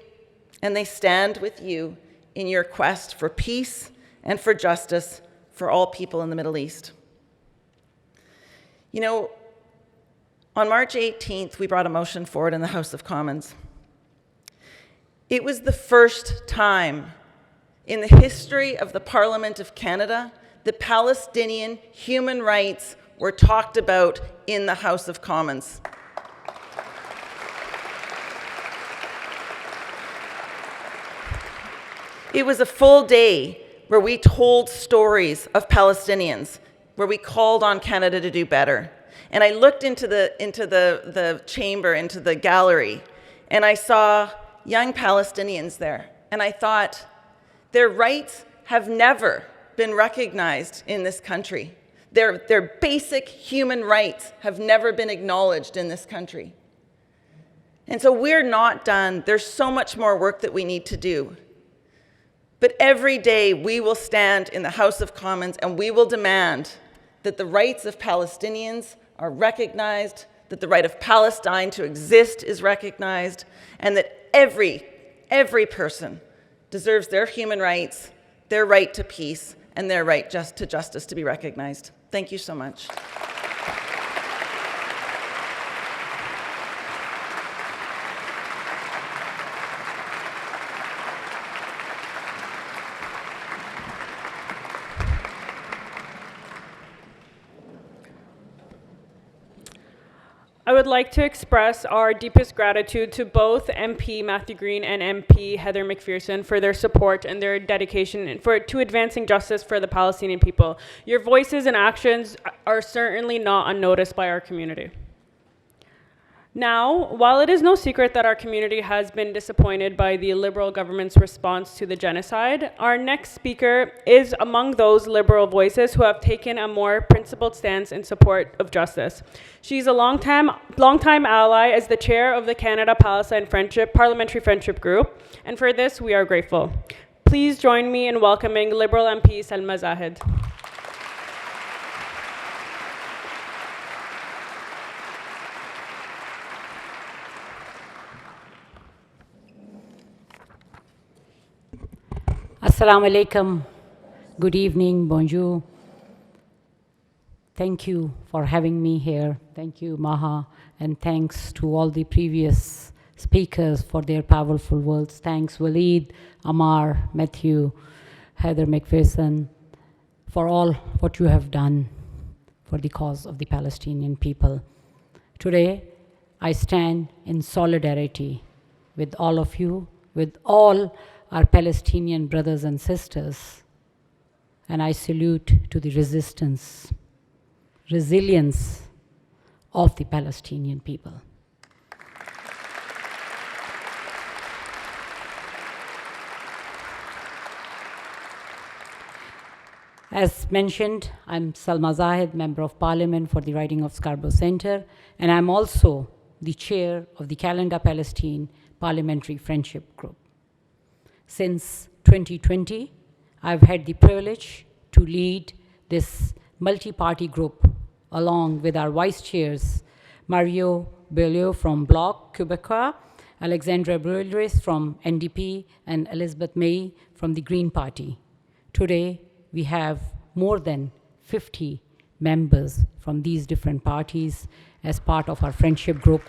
and they stand with you in your quest for peace and for justice for all people in the Middle East. You know, on March 18th, we brought a motion forward in the House of Commons. It was the first time in the history of the Parliament of Canada that Palestinian human rights were talked about in the House of Commons. It was a full day where we told stories of Palestinians, where we called on Canada to do better. And I looked into the chamber, into the gallery, and I saw young Palestinians there. And I thought, their rights have never been recognized in this country. Their basic human rights have never been acknowledged in this country. And so we're not done. There's so much more work that we need to do. But every day we will stand in the House of Commons and we will demand that the rights of Palestinians are recognized, that the right of Palestine to exist is recognized, and that every person deserves their human rights, their right to peace, and their right to justice to be recognized. Thank you so much. I would like to express our deepest gratitude to both MP Matthew Green and MP Heather McPherson for their support and their dedication to advancing justice for the Palestinian people. Your voices and actions are certainly not unnoticed by our community. Now, while it is no secret that our community has been disappointed by the Liberal government's response to the genocide, our next speaker is among those Liberal voices who have taken a more principled stance in support of justice. She's a longtime ally as the chair of the Canada-Palestine Parliamentary Friendship Group, and for this we are grateful. Please join me in welcoming Liberal MP Salma Zahid. Assalamu alaikum. Good evening. Bonjour. Thank you for having me here. Thank you, Maha. And thanks to all the previous speakers for their powerful words. Thanks, Waleed, Amar, Matthew, Heather McPherson, for all what you have done for the cause of the Palestinian people. Today, I stand in solidarity with all of you, with all our Palestinian brothers and sisters, and I salute to the resistance, resilience of the Palestinian people. As mentioned, I'm Salma Zahid, Member of Parliament for the Riding of Scarborough Centre, and I'm also the chair of the Calendar Palestine Parliamentary Friendship Group. Since 2020, I've had the privilege to lead this multi-party group along with our vice chairs, Mario Beaulieu from Bloc Québécois, Alexandra Brulris from NDP, and Elizabeth May from the Green Party. Today, we have more than 50 members from these different parties as part of our friendship group,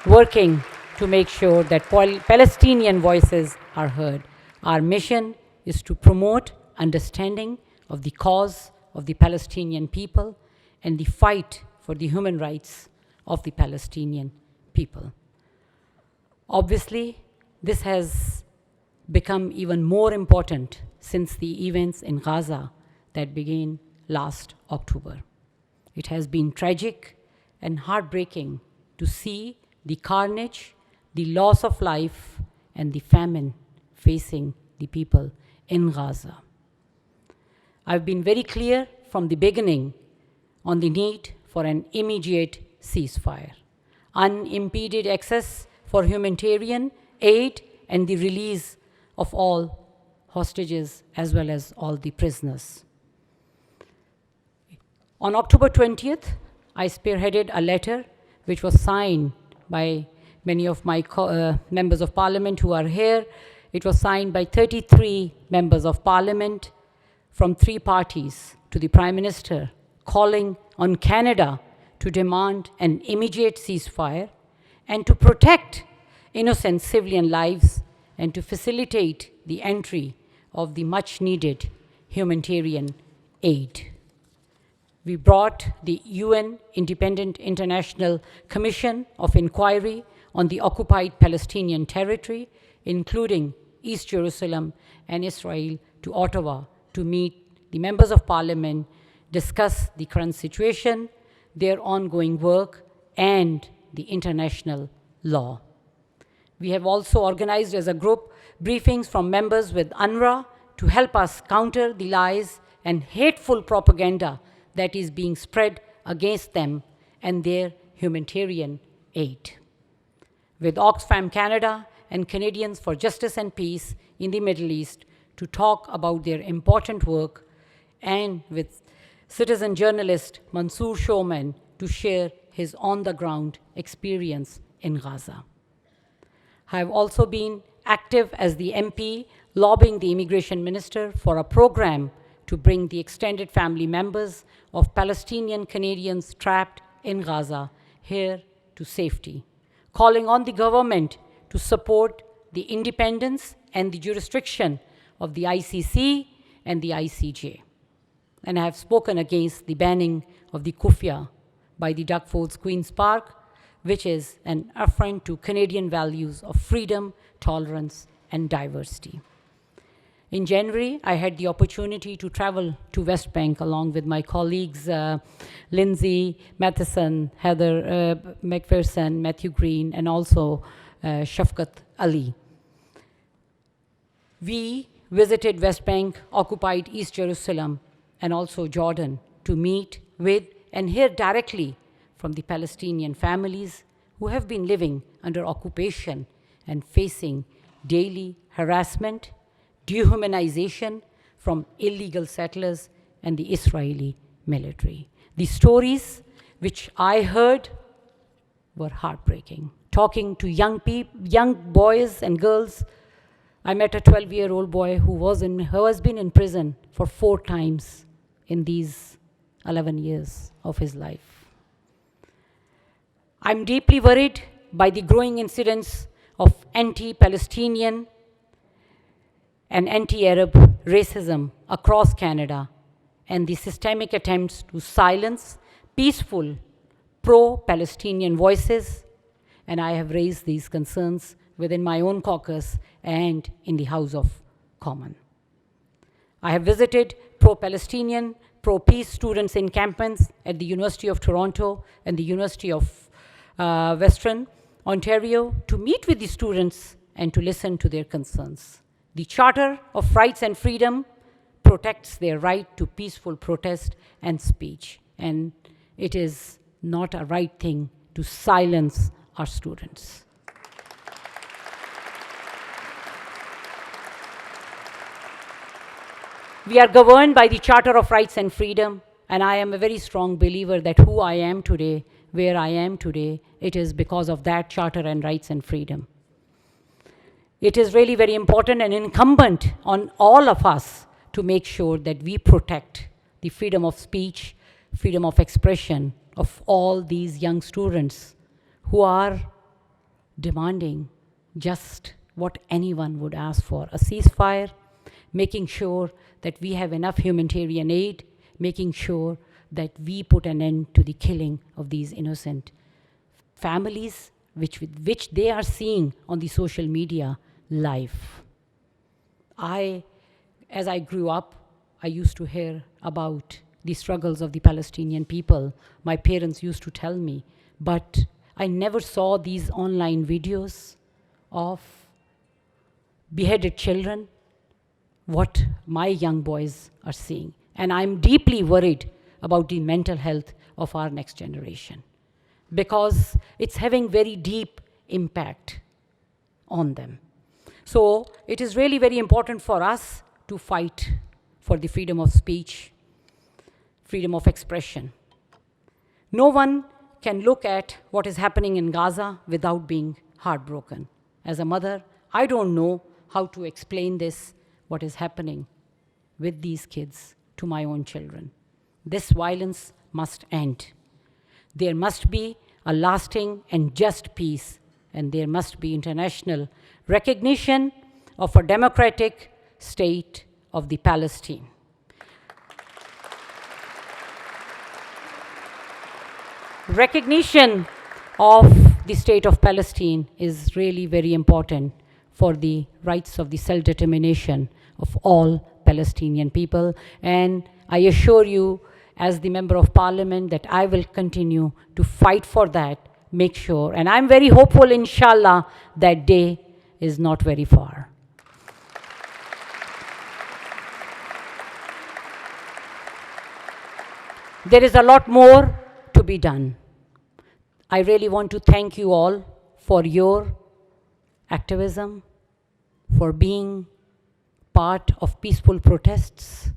working to make sure that Palestinian voices are heard. Our mission is to promote understanding of the cause of the Palestinian people and the fight for the human rights of the Palestinian people. Obviously, this has become even more important since the events in Gaza that began last October. It has been tragic and heartbreaking to see the carnage, the loss of life, and the famine facing the people in Gaza. I've been very clear from the beginning on the need for an immediate ceasefire, unimpeded access for humanitarian aid, and the release of all hostages as well as all the prisoners. On October 20th, I spearheaded a letter which was signed by many of my members of parliament who are here. It was signed by 33 members of parliament from 3 parties to the Prime Minister, calling on Canada to demand an immediate ceasefire and to protect innocent civilian lives and to facilitate the entry of the much-needed humanitarian aid. We brought the UN Independent International Commission of Inquiry on the occupied Palestinian territory, including East Jerusalem and Israel, to Ottawa to meet the members of parliament, discuss the current situation, their ongoing work, and the international law. We have also organized as a group briefings from members with UNRWA to help us counter the lies and hateful propaganda that is being spread against them and their humanitarian aid. With Oxfam Canada and Canadians for Justice and Peace in the Middle East to talk about their important work, and with citizen journalist Mansour Showman to share his on-the-ground experience in Gaza. I have also been active as the MP lobbying the immigration minister for a program to bring the extended family members of Palestinian Canadians trapped in Gaza here to safety, calling on the government to support the independence and the jurisdiction of the ICC and the ICJ. And I have spoken against the banning of the kufia by the Duckfords Queen's Park, which is an affront to Canadian values of freedom, tolerance, and diversity. In January, I had the opportunity to travel to West Bank along with my colleagues, Lindsay Matheson, Heather McPherson, Matthew Green, and also Shafqat Ali. We visited West Bank, occupied East Jerusalem, and also Jordan to meet with and hear directly from the Palestinian families who have been living under occupation and facing daily harassment, dehumanization from illegal settlers and the Israeli military. The stories which I heard were heartbreaking. Talking to young boys and girls I met a 12-year-old boy who has been in prison for 4 times in these 11 years of his life. I'm deeply worried by the growing incidence of anti-Palestinian and anti-Arab racism across Canada and the systemic attempts to silence peaceful pro-Palestinian voices, and I have raised these concerns within my own caucus and in the House of Commons. I have visited pro-Palestinian, pro-peace students encampments at the University of Toronto and the University of Western Ontario to meet with the students and to listen to their concerns. The Charter of Rights and Freedom protects their right to peaceful protest and speech, and it is not a right thing to silence our students. We are governed by the Charter of Rights and Freedom, and I am a very strong believer that who I am today, where I am today, it is because of that Charter and Rights and Freedom. It is really very important and incumbent on all of us to make sure that we protect the freedom of speech, freedom of expression of all these young students who are demanding just what anyone would ask for, a ceasefire, making sure that we have enough humanitarian aid, making sure that we put an end to the killing of these innocent families, which they are seeing on the social media live. As I grew up, I used to hear about the struggles of the Palestinian people. My parents used to tell me, but I never saw these online videos of beheaded children, what my young boys are seeing. And I'm deeply worried about the mental health of our next generation because it's having very deep impact on them. So it is really very important for us to fight for the freedom of speech, freedom of expression. No one can look at what is happening in Gaza without being heartbroken. As a mother, I don't know how to explain this, what is happening with these kids to my own children. This violence must end. There must be a lasting and just peace, and there must be international recognition of a democratic state of the Palestine. Recognition of the state of Palestine is really very important for the rights of the self-determination of all Palestinian people. And I assure you, as the Member of Parliament, that I will continue to fight for that, make sure. And I'm very hopeful, inshallah, that day is not very far. There is a lot more to be done. I really want to thank you all for your activism, for being part of peaceful protests,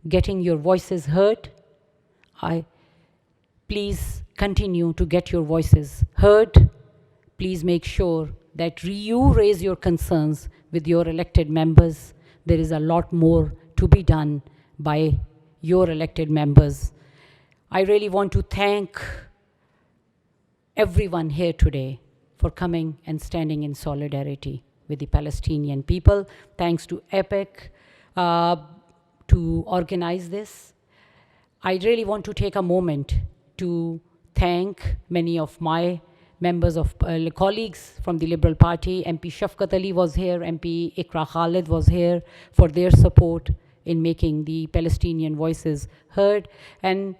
getting your voices heard. Please continue to get your voices heard. Please make sure that you raise your concerns with your elected members. There is a lot more to be done by your elected members. I really want to thank everyone here today for coming and standing in solidarity with the Palestinian people. Thanks to EPIC to organize this. I really want to take a moment to thank many of my members of colleagues from the Liberal Party. MP Shafqat Ali was here, MP Ikra Khalid was here for their support in making the Palestinian voices heard. And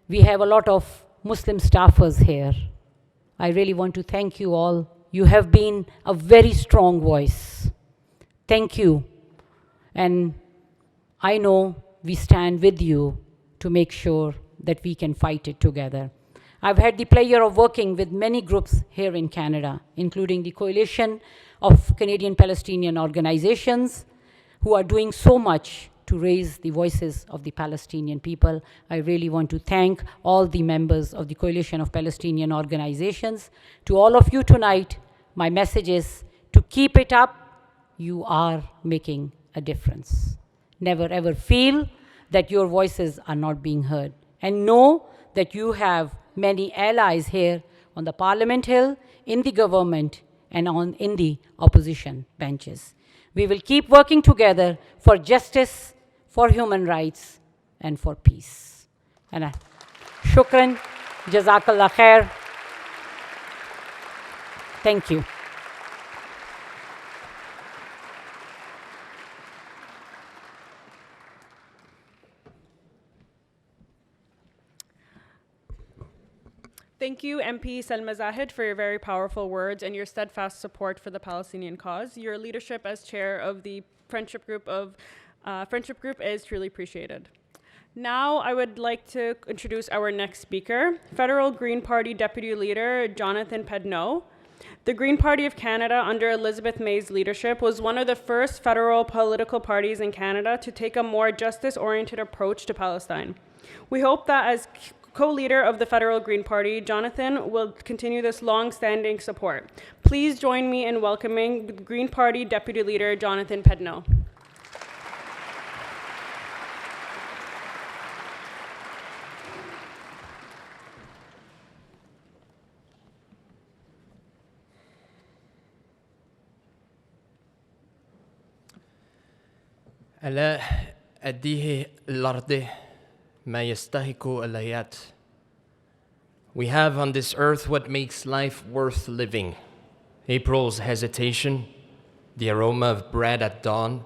we have a lot of Muslim staffers here. I really want to thank you all. You have been a very strong voice. Thank you. And I know we stand with you to make sure that we can fight it together. I've had the pleasure of working with many groups here in Canada, including the Coalition of Canadian Palestinian Organizations, who are doing so much to raise the voices of the Palestinian people. I really want to thank all the members of the Coalition of Palestinian Organizations. To all of you tonight, my message is to keep it up, you are making a difference. Never ever feel that your voices are not being heard. And know that you have many allies here on the Parliament Hill, in the government, and in the opposition benches. We will keep working together for justice, for human rights, and for peace. And shukran, jazakallah khair. Thank you. Thank you, MP Salma Zahid, for your very powerful words and your steadfast support for the Palestinian cause. Your leadership as chair of the Friendship Group is truly appreciated. Now, I would like to introduce our next speaker, Federal Green Party Deputy Leader Jonathan Pedneau. The Green Party of Canada, under Elizabeth May's leadership, was one of the first federal political parties in Canada to take a more justice-oriented approach to Palestine. We hope that as co-leader of the Federal Green Party, Jonathan will continue this long-standing support. Please join me in welcoming Green Party Deputy Leader Jonathan Pedneau. ألا أديه الأرض ما يستحق الحياة. We have on this earth what makes life worth living. April's hesitation, the aroma of bread at dawn,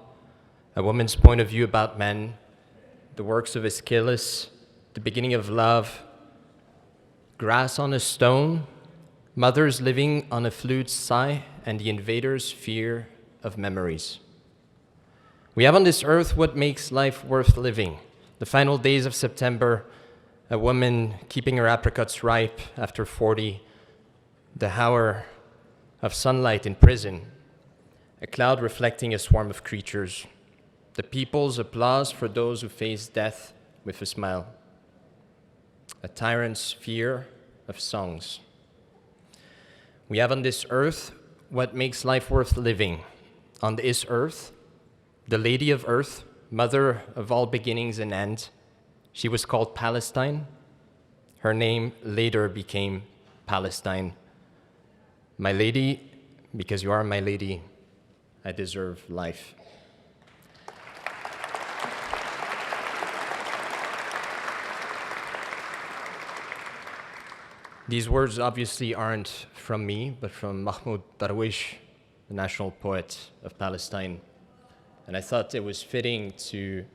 a woman's point of view about men, the works of Aeschylus, the beginning of love, grass on a stone, mothers living on a flute's sigh, and the invader's fear of memories. We have on this earth what makes life worth living. The final days of September, a woman keeping her apricots ripe after 40, the hour of sunlight in prison, a cloud reflecting a swarm of creatures, the people's applause for those who face death with a smile, a tyrant's fear of songs. We have on this earth what makes life worth living. On this earth, the Lady of Earth, mother of all beginnings and ends, she was called Palestine. Her name later became Palestine. My lady, because you are my lady, I deserve life. These words obviously aren't from me, but from Mahmoud Darwish, the national poet of Palestine. And I thought it was fitting to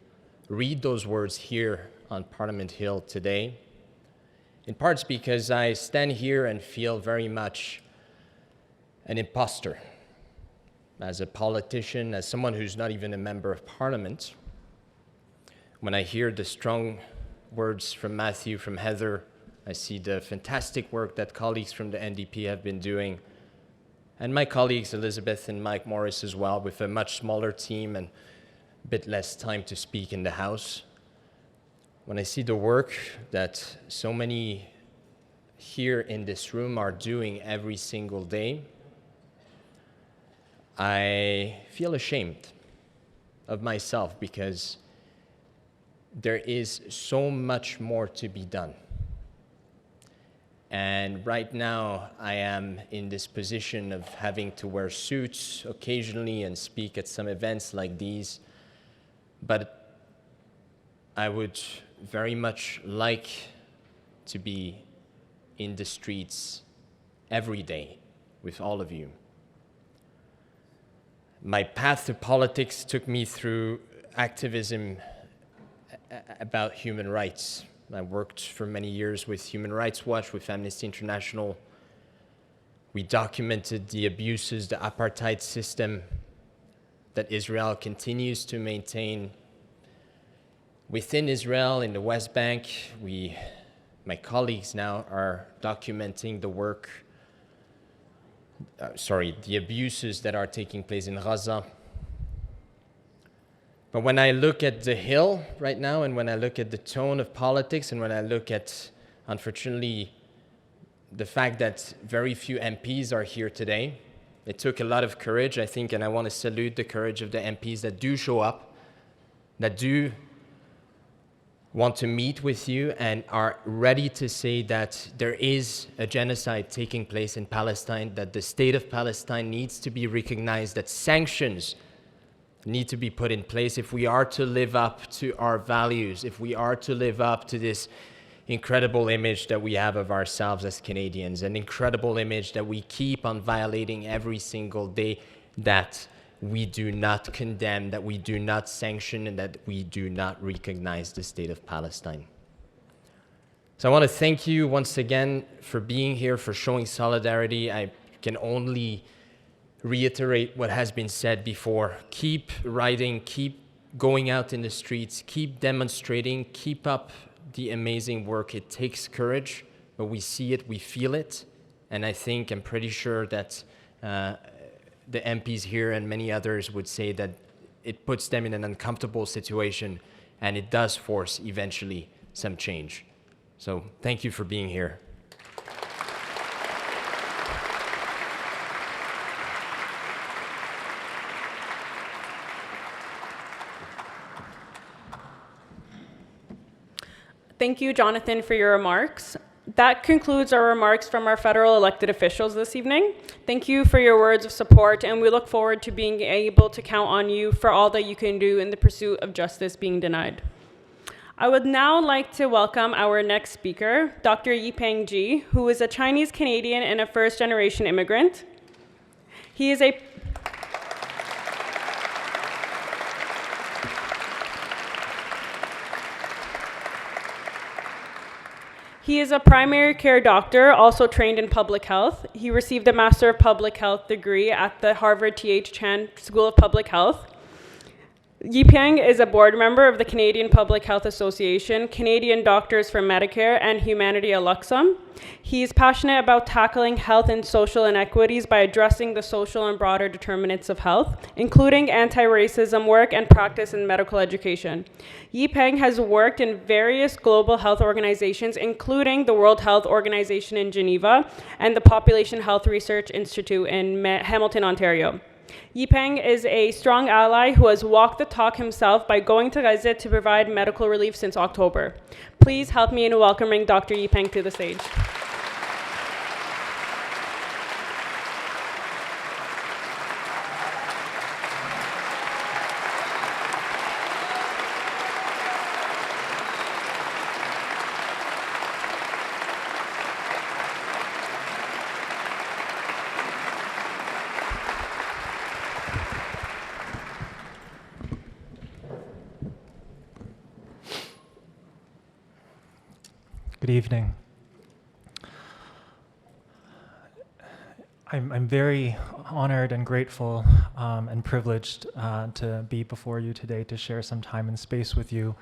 read those words here on Parliament Hill today, in parts because I stand here and feel very much an imposter. As a politician, as someone who's not even a member of Parliament, when I hear the strong words from Matthew, from Heather, I see the fantastic work that colleagues from the NDP have been doing, and my colleagues Elizabeth and Mike Morris as well, with a much smaller team and a bit less time to speak in the House. When I see the work that so many here in this room are doing every single day, I feel ashamed of myself because there is so much more to be done. And right now, I am in this position of having to wear suits occasionally and speak at some events like these. But I would very much like to be in the streets every day with all of you. My path to politics took me through activism about human rights. I worked for many years with Human Rights Watch, with Amnesty International. We documented the abuses, the apartheid system that Israel continues to maintain within Israel in the West Bank. My colleagues now are documenting the work, the abuses that are taking place in Gaza. But when I look at the Hill right now, and when I look at the tone of politics, and when I look at, unfortunately, the fact that very few MPs are here today, It took a lot of courage, I think, and I want to salute the courage of the MPs that do show up, that do want to meet with you and are ready to say that there is a genocide taking place in Palestine, that the state of Palestine needs to be recognized, that sanctions need to be put in place if we are to live up to our values, if we are to live up to this incredible image that we have of ourselves as Canadians, an incredible image that we keep on violating every single day, that we do not condemn, that we do not sanction, and that we do not recognize the state of Palestine. So I want to thank you once again for being here, for showing solidarity. I can only reiterate what has been said before. Keep writing, keep going out in the streets, keep demonstrating, keep up the amazing work. It takes courage, but we see it, we feel it, and I'm pretty sure that the MPs here and many others would say that it puts them in an uncomfortable situation, and it does force eventually some change. So thank you for being here. Thank you, Jonathan, for your remarks. That concludes our remarks from our federal elected officials this evening. Thank you for your words of support, and we look forward to being able to count on you for all that you can do in the pursuit of justice being denied. I would now like to welcome our next speaker, Dr. Yipeng Ji, who is a Chinese Canadian and a first-generation immigrant. He is a He is a primary care doctor, also trained in public health. He received a Master of Public Health degree at the Harvard T.H. Chan School of Public Health. Yipeng is a board member of the Canadian Public Health Association, Canadian Doctors for Medicare, and Humanity at Luxem. He is passionate about tackling health and social inequities by addressing the social and broader determinants of health, including anti-racism work and practice in medical education. Yipeng has worked in various global health organizations, including the World Health Organization in Geneva and the Population Health Research Institute in Hamilton, Ontario. Yipeng is a strong ally who has walked the talk himself by going to Gaza to provide medical relief since October. Please help me in welcoming Dr. Yipeng to the stage. Good evening. I'm very honored and grateful and privileged to be before you today to share some time and space with you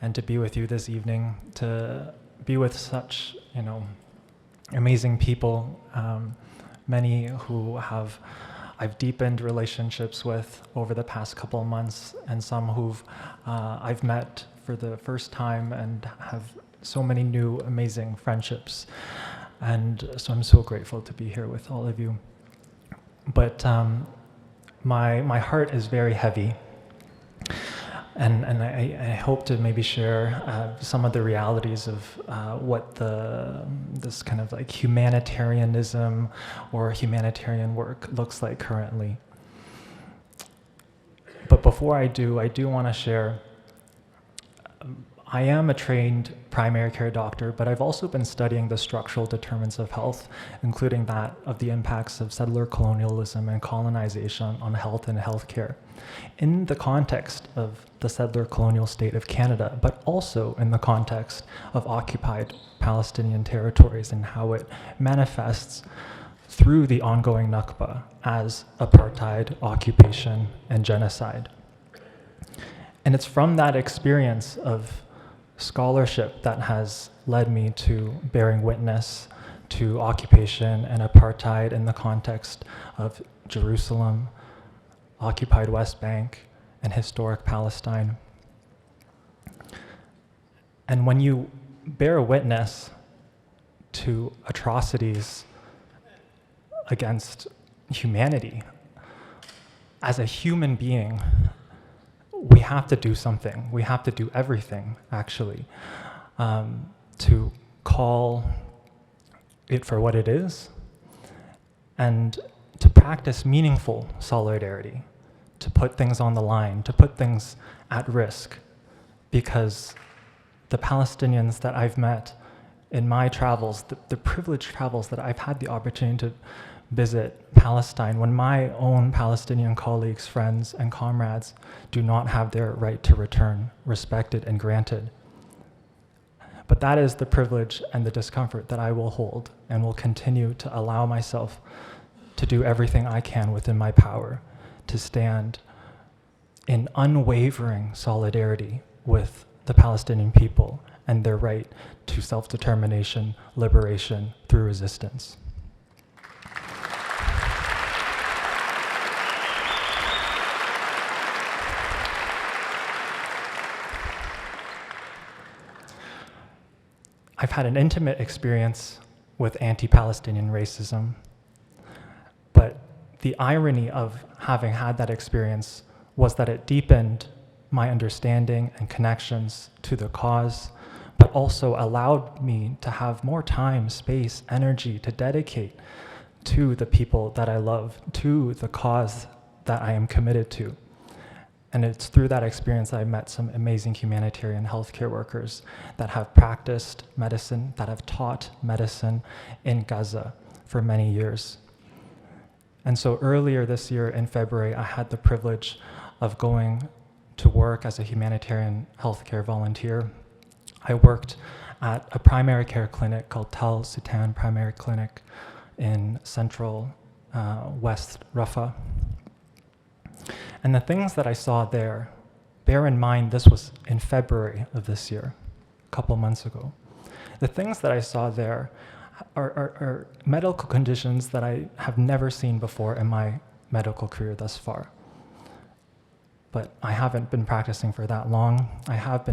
and to be with you this evening, to be with such, amazing people, many who I've deepened relationships with over the past couple of months, and some who've I've met for the first time and have so many new amazing friendships. And so I'm so grateful to be here with all of you. But my heart is very heavy. And I hope to maybe share some of the realities of what this kind of like humanitarianism or humanitarian work looks like currently. But before I do want to share, I am a trained primary care doctor, but I've also been studying the structural determinants of health, including that of the impacts of settler colonialism and colonization on health and healthcare, in the context of the settler colonial state of Canada, but also in the context of occupied Palestinian territories and how it manifests through the ongoing Nakba as apartheid, occupation, and genocide. And it's from that experience of scholarship that has led me to bearing witness to occupation and apartheid in the context of Jerusalem, occupied West Bank, and historic Palestine. And when you bear witness to atrocities against humanity. As a human being, we have to do something. We have to do everything, actually, to call it for what it is and to practice meaningful solidarity, to put things on the line, to put things at risk, because the Palestinians that I've met in my travels, the privileged travels that I've had the opportunity to visit Palestine, when my own Palestinian colleagues, friends, and comrades do not have their right to return respected and granted. But that is the privilege and the discomfort that I will hold and will continue to allow myself to do everything I can within my power to stand in unwavering solidarity with the Palestinian people and their right to self-determination, liberation through resistance. I've had an intimate experience with anti-Palestinian racism, but the irony of having had that experience was that it deepened my understanding and connections to the cause, but also allowed me to have more time, space, energy to dedicate to the people that I love, to the cause that I am committed to. And it's through that experience that I've met some amazing humanitarian healthcare workers that have practiced medicine, that have taught medicine in Gaza for many years. And so earlier this year in February, I had the privilege of going to work as a humanitarian healthcare volunteer. I worked at a primary care clinic called Tal Sitan Primary Clinic in central West Rafah. And the things that I saw there, bear in mind this was in February of this year, a couple months ago. The things that I saw there are medical conditions that I have never seen before in my medical career thus far. But I haven't been practicing for that long. I have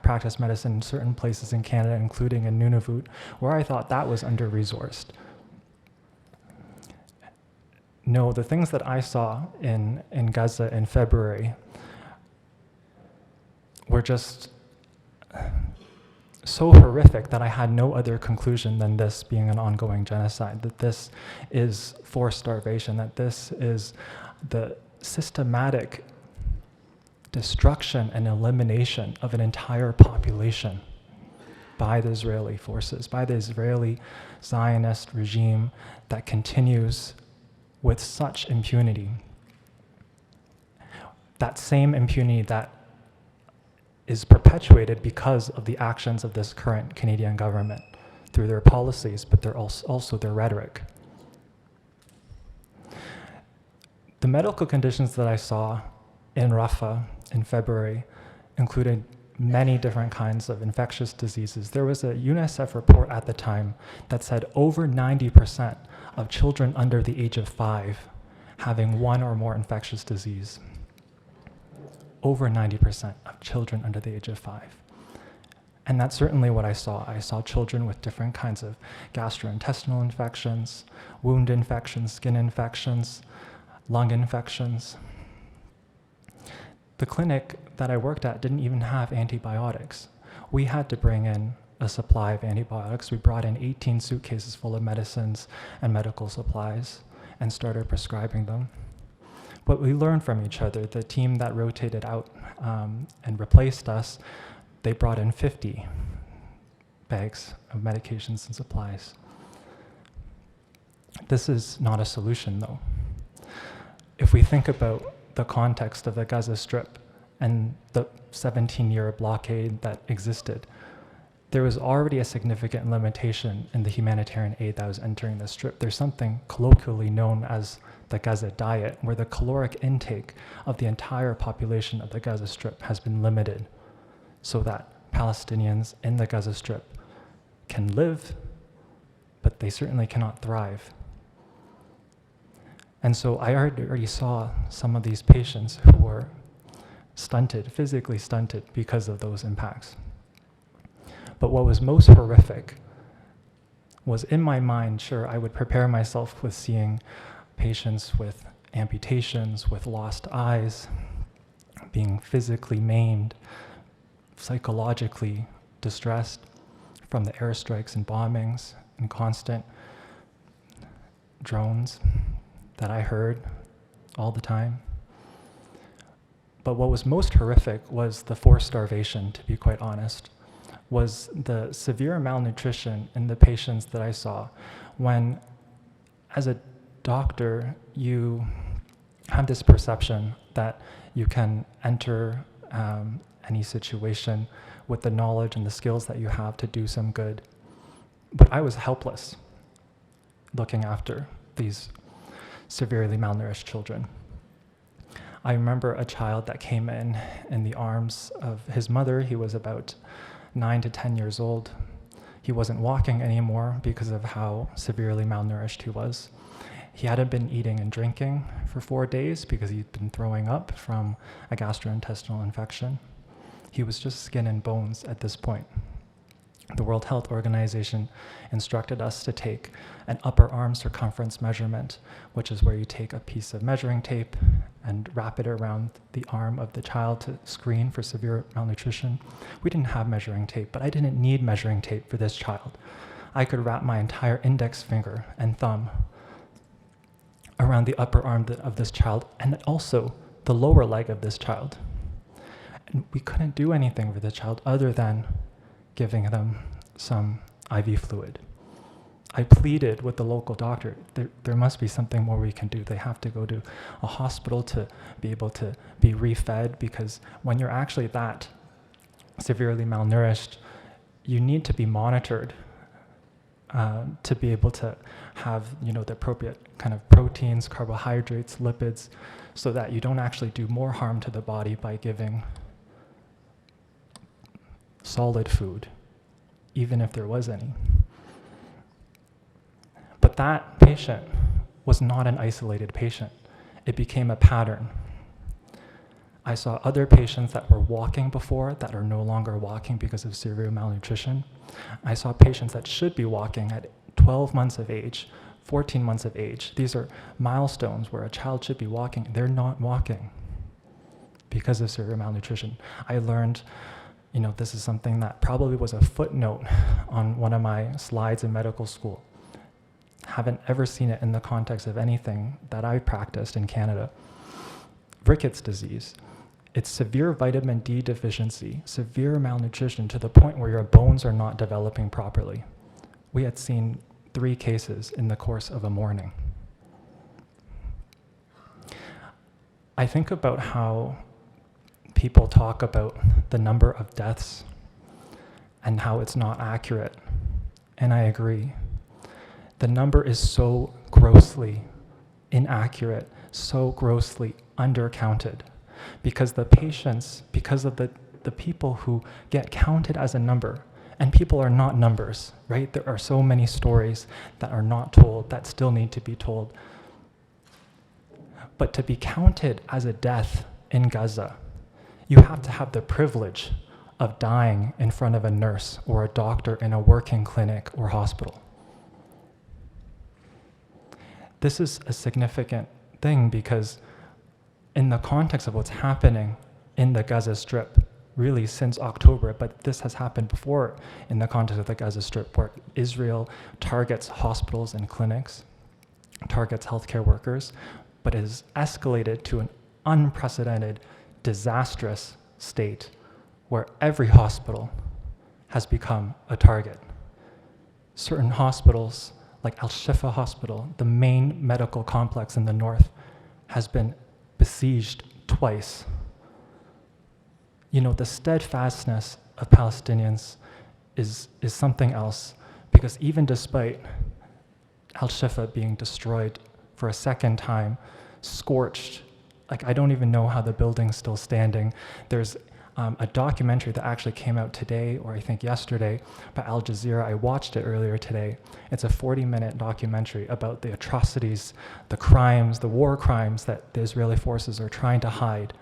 practiced medicine in certain places in Canada, including in Nunavut, where I thought that was under-resourced. No, the things that I saw in Gaza in February were just so horrific that I had no other conclusion than this being an ongoing genocide, that this is forced starvation, that this is the systematic destruction and elimination of an entire population by the Israeli forces, by the Israeli Zionist regime that continues with such impunity. That same impunity that is perpetuated because of the actions of this current Canadian government through their policies, but they're also their rhetoric. The medical conditions that I saw in Rafah in February included many different kinds of infectious diseases. There was a UNICEF report at the time that said over 90% of children under the age of 5 having one or more infectious disease. Over 90% of children under the age of 5. And that's certainly what I saw. I saw children with different kinds of gastrointestinal infections, wound infections, skin infections, lung infections. The clinic that I worked at didn't even have antibiotics. We had to bring in a supply of antibiotics. We brought in 18 suitcases full of medicines and medical supplies and started prescribing them. But we learned from each other. The team that rotated out and replaced us, they brought in 50 bags of medications and supplies. This is not a solution, though. If we think about the context of the Gaza Strip and the 17-year blockade that existed, there was already a significant limitation in the humanitarian aid that was entering the Strip. There's something colloquially known as the Gaza diet, where the caloric intake of the entire population of the Gaza Strip has been limited so that Palestinians in the Gaza Strip can live, but they certainly cannot thrive. And so I already saw some of these patients who were stunted, physically stunted because of those impacts. But what was most horrific was in my mind, sure, I would prepare myself with seeing patients with amputations, with lost eyes, being physically maimed, psychologically distressed from the airstrikes and bombings and constant drones that I heard all the time. But what was most horrific was the forced starvation, to be quite honest, was the severe malnutrition in the patients that I saw when, as a doctor, you have this perception that you can enter any situation with the knowledge and the skills that you have to do some good. But I was helpless looking after these severely malnourished children. I remember a child that came in the arms of his mother. He was about 9 to 10 years old. He wasn't walking anymore because of how severely malnourished he was. He hadn't been eating and drinking for 4 days because he'd been throwing up from a gastrointestinal infection. He was just skin and bones at this point. The World Health Organization instructed us to take an upper arm circumference measurement, which is where you take a piece of measuring tape and wrap it around the arm of the child to screen for severe malnutrition. We didn't have measuring tape, but I didn't need measuring tape for this child. I could wrap my entire index finger and thumb around the upper arm of this child and also the lower leg of this child. And we couldn't do anything for the child other than giving them some IV fluid. I pleaded with the local doctor, there must be something more we can do. They have to go to a hospital to be able to be refed, because when you're actually that severely malnourished, you need to be monitored to be able to have, the appropriate kind of proteins, carbohydrates, lipids, so that you don't actually do more harm to the body by giving solid food, even if there was any. But that patient was not an isolated patient. It became a pattern. I saw other patients that were walking before that are no longer walking because of severe malnutrition. I saw patients that should be walking at 12 months of age, 14 months of age. These are milestones where a child should be walking. They're not walking because of severe malnutrition. I learned, this is something that probably was a footnote on one of my slides in medical school. Haven't ever seen it in the context of anything that I practiced in Canada. Rickets disease. It's severe vitamin D deficiency, severe malnutrition to the point where your bones are not developing properly. We had seen 3 cases in the course of a morning. I think about how people talk about the number of deaths and how it's not accurate, and I agree. The number is so grossly inaccurate, so grossly undercounted, because the patients, because of the people who get counted as a number, and people are not numbers, right? There are so many stories that are not told that still need to be told. But to be counted as a death in Gaza, you have to have the privilege of dying in front of a nurse or a doctor in a working clinic or hospital. This is a significant thing because in the context of what's happening in the Gaza Strip, really since October, but this has happened before in the context of the Gaza Strip, where Israel targets hospitals and clinics, targets healthcare workers, but has escalated to an unprecedented, disastrous state where every hospital has become a target. Certain hospitals, like Al-Shifa Hospital, the main medical complex in the north, has been besieged twice. The steadfastness of Palestinians is something else, because even despite Al-Shifa being destroyed for a second time, scorched, I don't even know how the building's still standing. There's a documentary that actually came out today, or I think yesterday, by Al Jazeera. I watched it earlier today. It's a 40-minute documentary about the atrocities, the crimes, the war crimes that the Israeli forces are trying to hide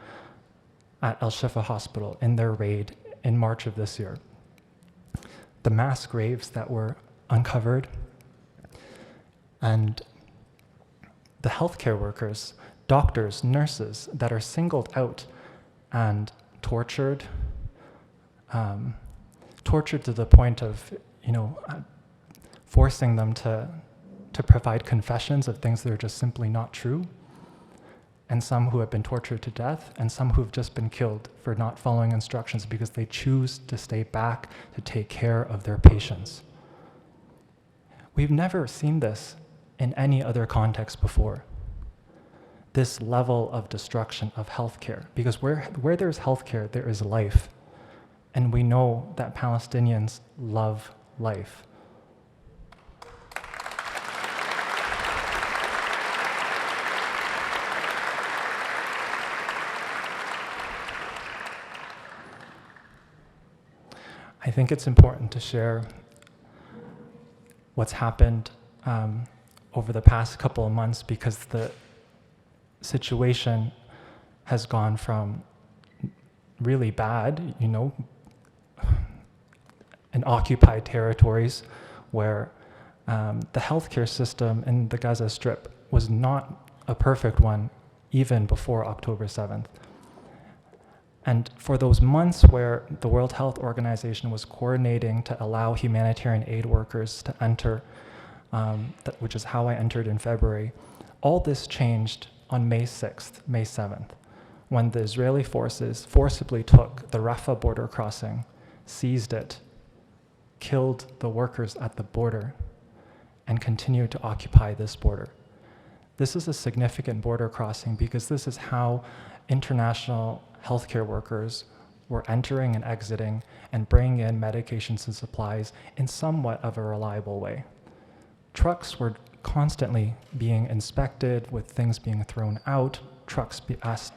at Al-Shifa Hospital in their raid in March of this year. The mass graves that were uncovered And the healthcare workers, doctors, nurses that are singled out and tortured, tortured to the point of, forcing them to provide confessions of things that are just simply not true, and some who have been tortured to death, and some who have just been killed for not following instructions because they choose to stay back to take care of their patients. We've never seen this in any other context before. This level of destruction of healthcare, because where there's healthcare, there is life. And we know that Palestinians love life. I think it's important to share what's happened over the past couple of months, because the situation has gone from really bad, in occupied territories where the healthcare system in the Gaza Strip was not a perfect one even before October 7th. And for those months where the World Health Organization was coordinating to allow humanitarian aid workers to enter, which is how I entered in February, all this changed on May 6th, May 7th, when the Israeli forces forcibly took the Rafah border crossing, seized it, killed the workers at the border, and continued to occupy this border. This is a significant border crossing because this is how international healthcare workers were entering and exiting and bringing in medications and supplies in somewhat of a reliable way. Trucks were constantly being inspected with things being thrown out, trucks be asked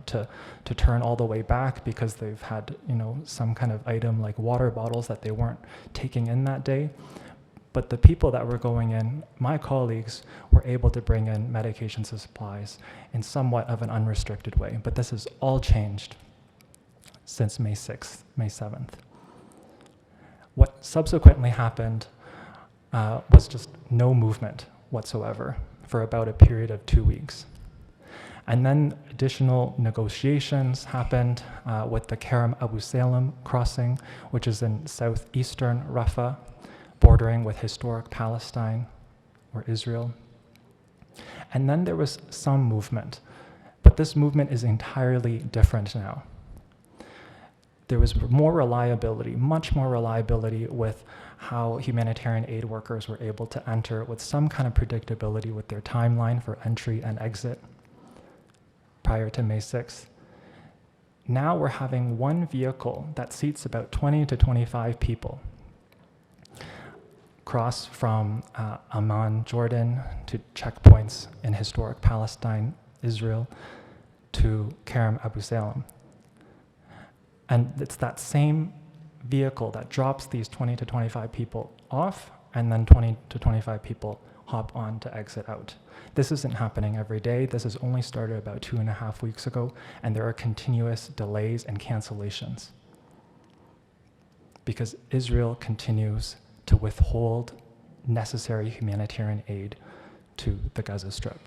to turn all the way back because they've had some kind of item like water bottles that they weren't taking in that day. But the people that were going in, my colleagues, were able to bring in medications and supplies in somewhat of an unrestricted way. But this has all changed since May 6th, May 7th. What subsequently happened was just no movement whatsoever for about a period of 2 weeks. And then additional negotiations happened with the Kerem Abu Salem crossing, which is in southeastern Rafah, bordering with historic Palestine or Israel. And then there was some movement, but this movement is entirely different now. There was more reliability, much more reliability with how humanitarian aid workers were able to enter with some kind of predictability with their timeline for entry and exit prior to May 6th. Now we're having one vehicle that seats about 20 to 25 people cross from Amman, Jordan, to checkpoints in historic Palestine, Israel, to Kerem Abu Salem. And it's that same vehicle that drops these 20 to 25 people off, and then 20 to 25 people hop on to exit out. This isn't happening every day. This has only started about 2.5 weeks ago, and there are continuous delays and cancellations because Israel continues to withhold necessary humanitarian aid to the Gaza Strip.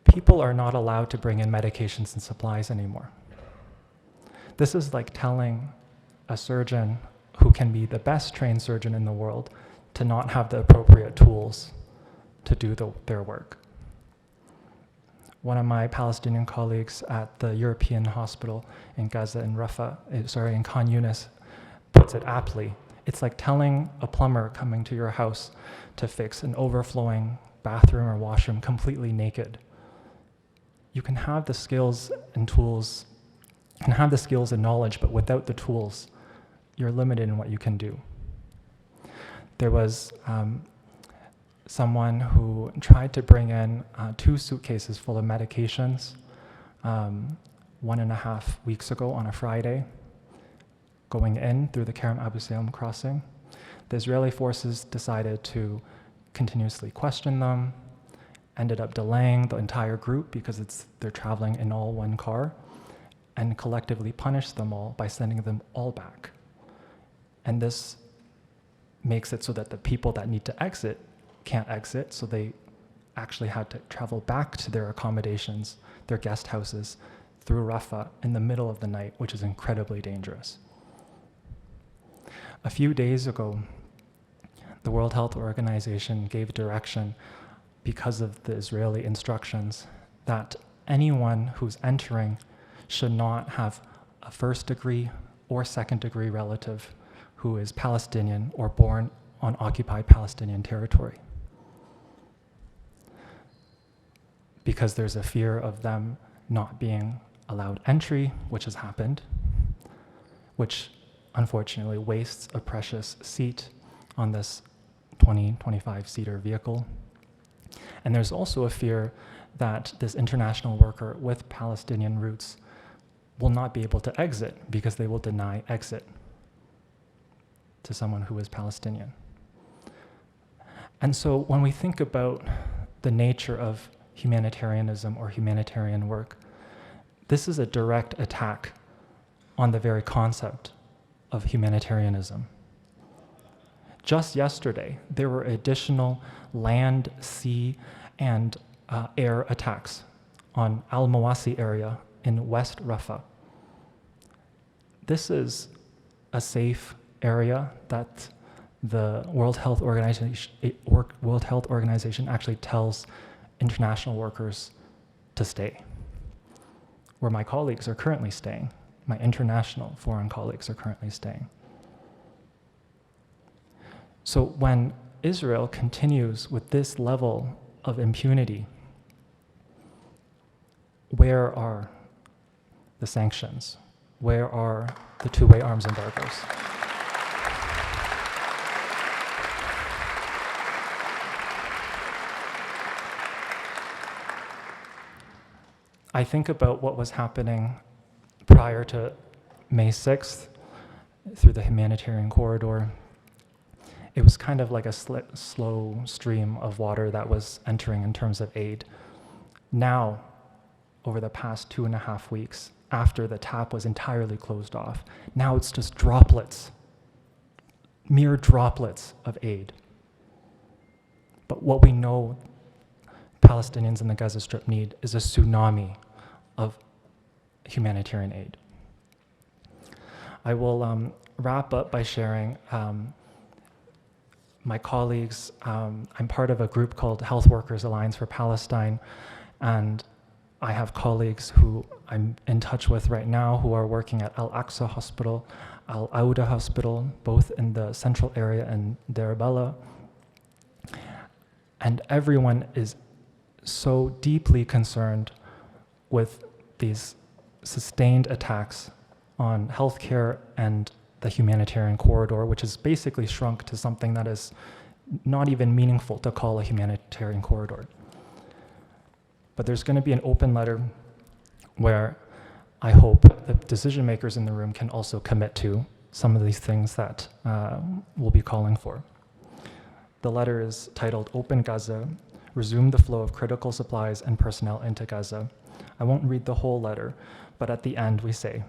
People are not allowed to bring in medications and supplies anymore. This is like telling a surgeon who can be the best trained surgeon in the world to not have the appropriate tools to do their work. One of my Palestinian colleagues at the European hospital in Gaza, in in Khan Yunis, puts it aptly. It's like telling a plumber coming to your house to fix an overflowing bathroom or washroom completely naked. You can have the skills and tools, and knowledge, but without the tools, you're limited in what you can do. There was someone who tried to bring in 2 suitcases full of medications 1.5 weeks ago on a Friday, going in through the Kerem Abu Salem crossing. The Israeli forces decided to continuously question them, ended up delaying the entire group because they're traveling in all one car, and collectively punished them all by sending them all back. And this makes it so that the people that need to exit can't exit, so they actually had to travel back to their accommodations, their guest houses, through Rafah in the middle of the night, which is incredibly dangerous. A few days ago, the World Health Organization gave direction, because of the Israeli instructions, that anyone who's entering should not have a first-degree or second-degree relative who is Palestinian or born on occupied Palestinian territory, because there's a fear of them not being allowed entry, which has happened, which unfortunately wastes a precious seat on this 25-seater vehicle. And there's also a fear that this international worker with Palestinian roots will not be able to exit because they will deny exit to someone who is Palestinian. And so when we think about the nature of humanitarianism or humanitarian work, this is a direct attack on the very concept of humanitarianism. Just yesterday, there were additional land, sea, and air attacks on Al-Mawasi area in West Rafah. This is a safe area that the World Health Organization actually tells international workers to stay, where my colleagues are currently staying. My international foreign colleagues are currently staying. So when Israel continues with this level of impunity, where are the sanctions? Where are the two-way arms embargoes? I think about what was happening prior to May 6th through the humanitarian corridor. It was kind of like a slow stream of water that was entering in terms of aid. Now, over the past 2.5 weeks, after the tap was entirely closed off, now it's just droplets, mere droplets of aid. But what we know Palestinians in the Gaza Strip need is a tsunami of humanitarian aid. I will wrap up by sharing my colleagues. I'm part of a group called Health Workers Alliance for Palestine, and I have colleagues who I'm in touch with right now who are working at Al-Aqsa Hospital, Al-Auda Hospital, both in the central area and Deir Bella. And everyone is so deeply concerned with these sustained attacks on healthcare and the humanitarian corridor, which is basically shrunk to something that is not even meaningful to call a humanitarian corridor. But there's going to be an open letter where I hope the decision makers in the room can also commit to some of these things that we'll be calling for. The letter is titled Open Gaza, Resume the Flow of Critical Supplies and Personnel into Gaza. I won't read the whole letter, but at the end we say,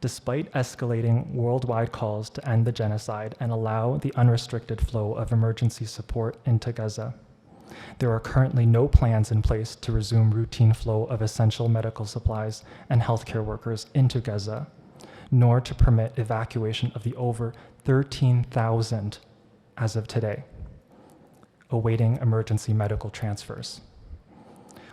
despite escalating worldwide calls to end the genocide and allow the unrestricted flow of emergency support into Gaza, there are currently no plans in place to resume routine flow of essential medical supplies and healthcare workers into Gaza, nor to permit evacuation of the over 13,000 as of today, awaiting emergency medical transfers.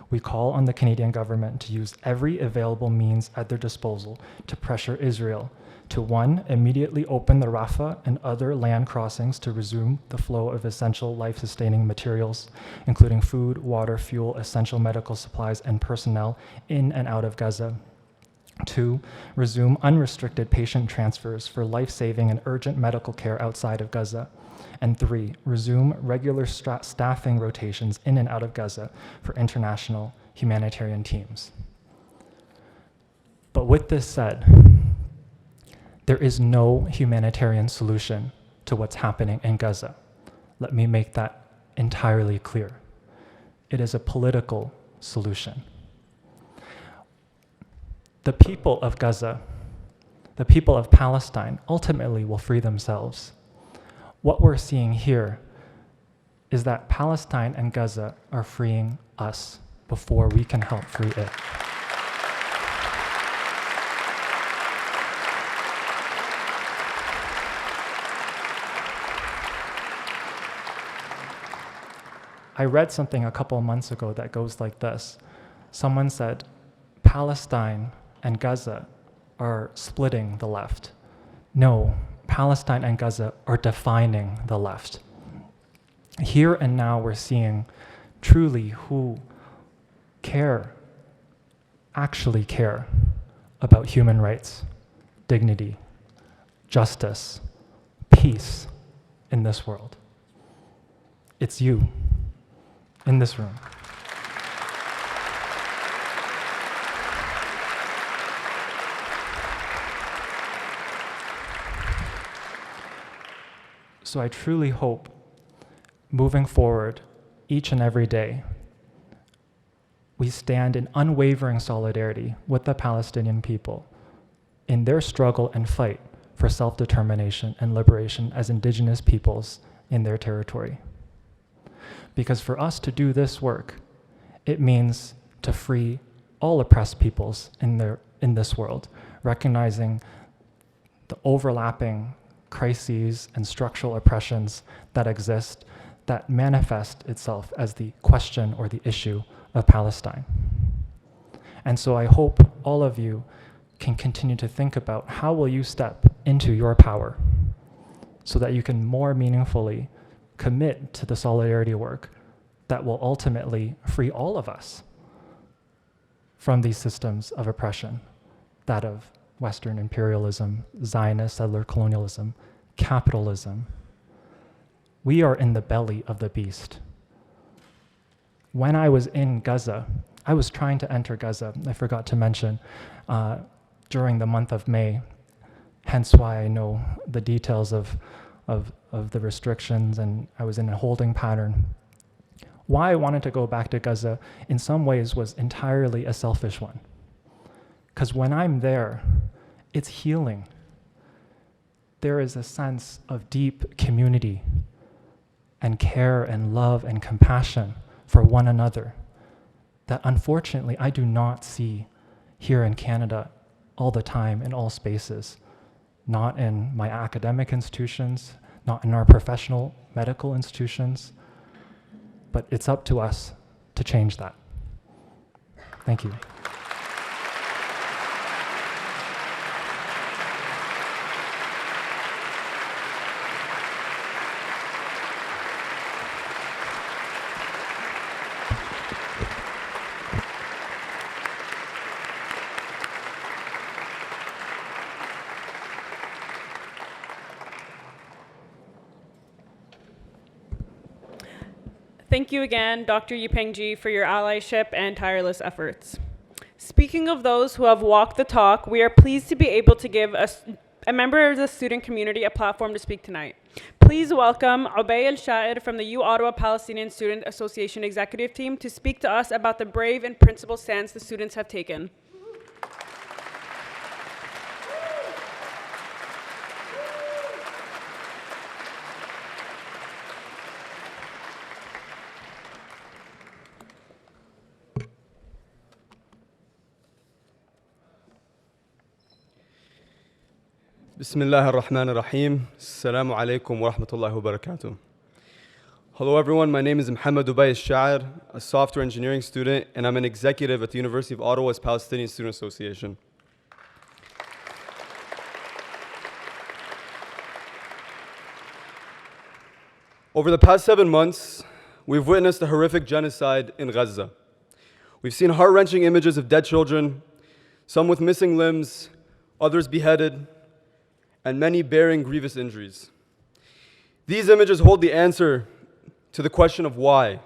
We call on the Canadian government to use every available means at their disposal to pressure Israel to, 1, immediately open the Rafah and other land crossings to resume the flow of essential life-sustaining materials, including food, water, fuel, essential medical supplies, and personnel in and out of Gaza. 2, resume unrestricted patient transfers for life-saving and urgent medical care outside of Gaza. And 3, resume regular staffing rotations in and out of Gaza for international humanitarian teams. But with this said, there is no humanitarian solution to what's happening in Gaza. Let me make that entirely clear. It is a political solution. The people of Gaza, the people of Palestine, ultimately will free themselves. What we're seeing here is that Palestine and Gaza are freeing us before we can help free it. I read something a couple of months ago that goes like this. Someone said, Palestine and Gaza are splitting the left. No, Palestine and Gaza are defining the left. Here and now we're seeing truly who actually care about human rights, dignity, justice, peace in this world. It's you in this room. So I truly hope, moving forward, each and every day, we stand in unwavering solidarity with the Palestinian people in their struggle and fight for self-determination and liberation as indigenous peoples in their territory. Because for us to do this work, it means to free all oppressed peoples in this world, recognizing the overlapping crises and structural oppressions that exist that manifest itself as the question or the issue of Palestine. And so I hope all of you can continue to think about how will you step into your power so that you can more meaningfully commit to the solidarity work that will ultimately free all of us from these systems of oppression, that of Western imperialism, Zionist settler colonialism, capitalism. We are in the belly of the beast. When I was in Gaza, I was trying to enter Gaza, I forgot to mention, during the month of May, hence why I know the details of the restrictions, and I was in a holding pattern. Why I wanted to go back to Gaza in some ways was entirely a selfish one. Because when I'm there, it's healing. There is a sense of deep community and care and love and compassion for one another that unfortunately I do not see here in Canada all the time in all spaces. Not in my academic institutions, not in our professional medical institutions, but it's up to us to change that. Thank you. Thank you again, Dr. Yupengji, for your allyship and tireless efforts. Speaking of those who have walked the talk, we are pleased to be able to give a member of the student community a platform to speak tonight. Please welcome Ubay El-Sha'ir from the U Ottawa Palestinian Student Association Executive Team to speak to us about the brave and principled stance the students have taken. Bismillah ar-Rahman ar-Rahim. Assalamu alaikum wa rahmatullahi wa barakatuh. Hello everyone, my name is Mohammed Ubay El-Sha'ir, a software engineering student, and I'm an executive at the University of Ottawa's Palestinian Student Association. Over the past 7 months, we've witnessed a horrific genocide in Gaza. We've seen heart-wrenching images of dead children, some with missing limbs, others beheaded, and many bearing grievous injuries. These images hold the answer to the question of why.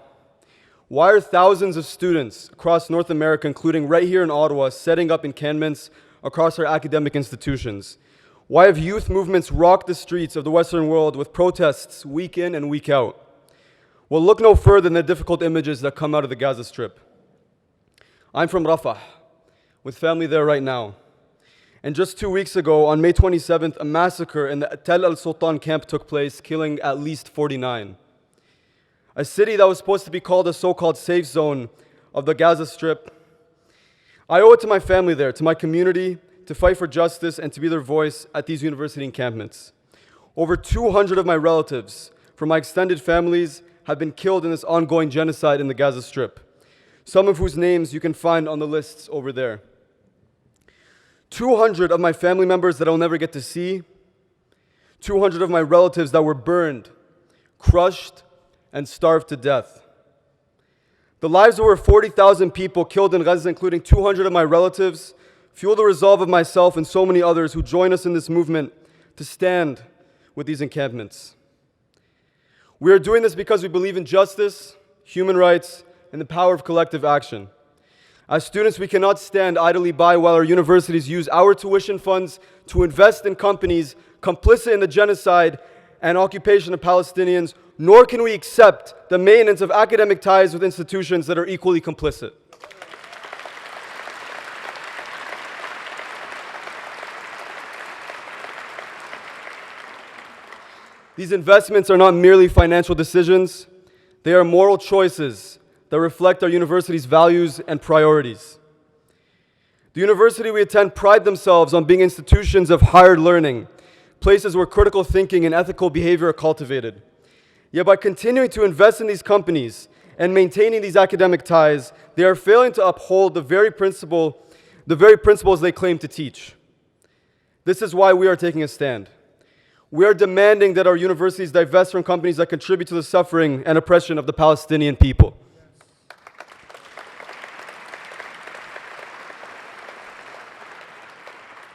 Why are thousands of students across North America, including right here in Ottawa, setting up encampments across our academic institutions? Why have youth movements rocked the streets of the Western world with protests week in and week out? Well, look no further than the difficult images that come out of the Gaza Strip. I'm from Rafah, with family there right now. And just 2 weeks ago, on May 27th, a massacre in the Tel al-Sultan camp took place, killing at least 49. a city that was supposed to be called a so-called safe zone of the Gaza Strip. I owe it to my family there, to my community, to fight for justice and to be their voice at these university encampments. Over 200 of my relatives from my extended families have been killed in this ongoing genocide in the Gaza Strip, some of whose names you can find on the lists over there. 200 of my family members that I'll never get to see, 200 of my relatives that were burned, crushed, and starved to death. The lives of over 40,000 people killed in Gaza, including 200 of my relatives, fuel the resolve of myself and so many others who join us in this movement to stand with these encampments. We are doing this because we believe in justice, human rights, and the power of collective action. As students, we cannot stand idly by while our universities use our tuition funds to invest in companies complicit in the genocide and occupation of Palestinians, nor can we accept the maintenance of academic ties with institutions that are equally complicit. These investments are not merely financial decisions, they are moral choices that reflect our university's values and priorities. The university we attend pride themselves on being institutions of higher learning, places where critical thinking and ethical behavior are cultivated. Yet by continuing to invest in these companies and maintaining these academic ties, they are failing to uphold the very principles they claim to teach. This is why we are taking a stand. We are demanding that our universities divest from companies that contribute to the suffering and oppression of the Palestinian people.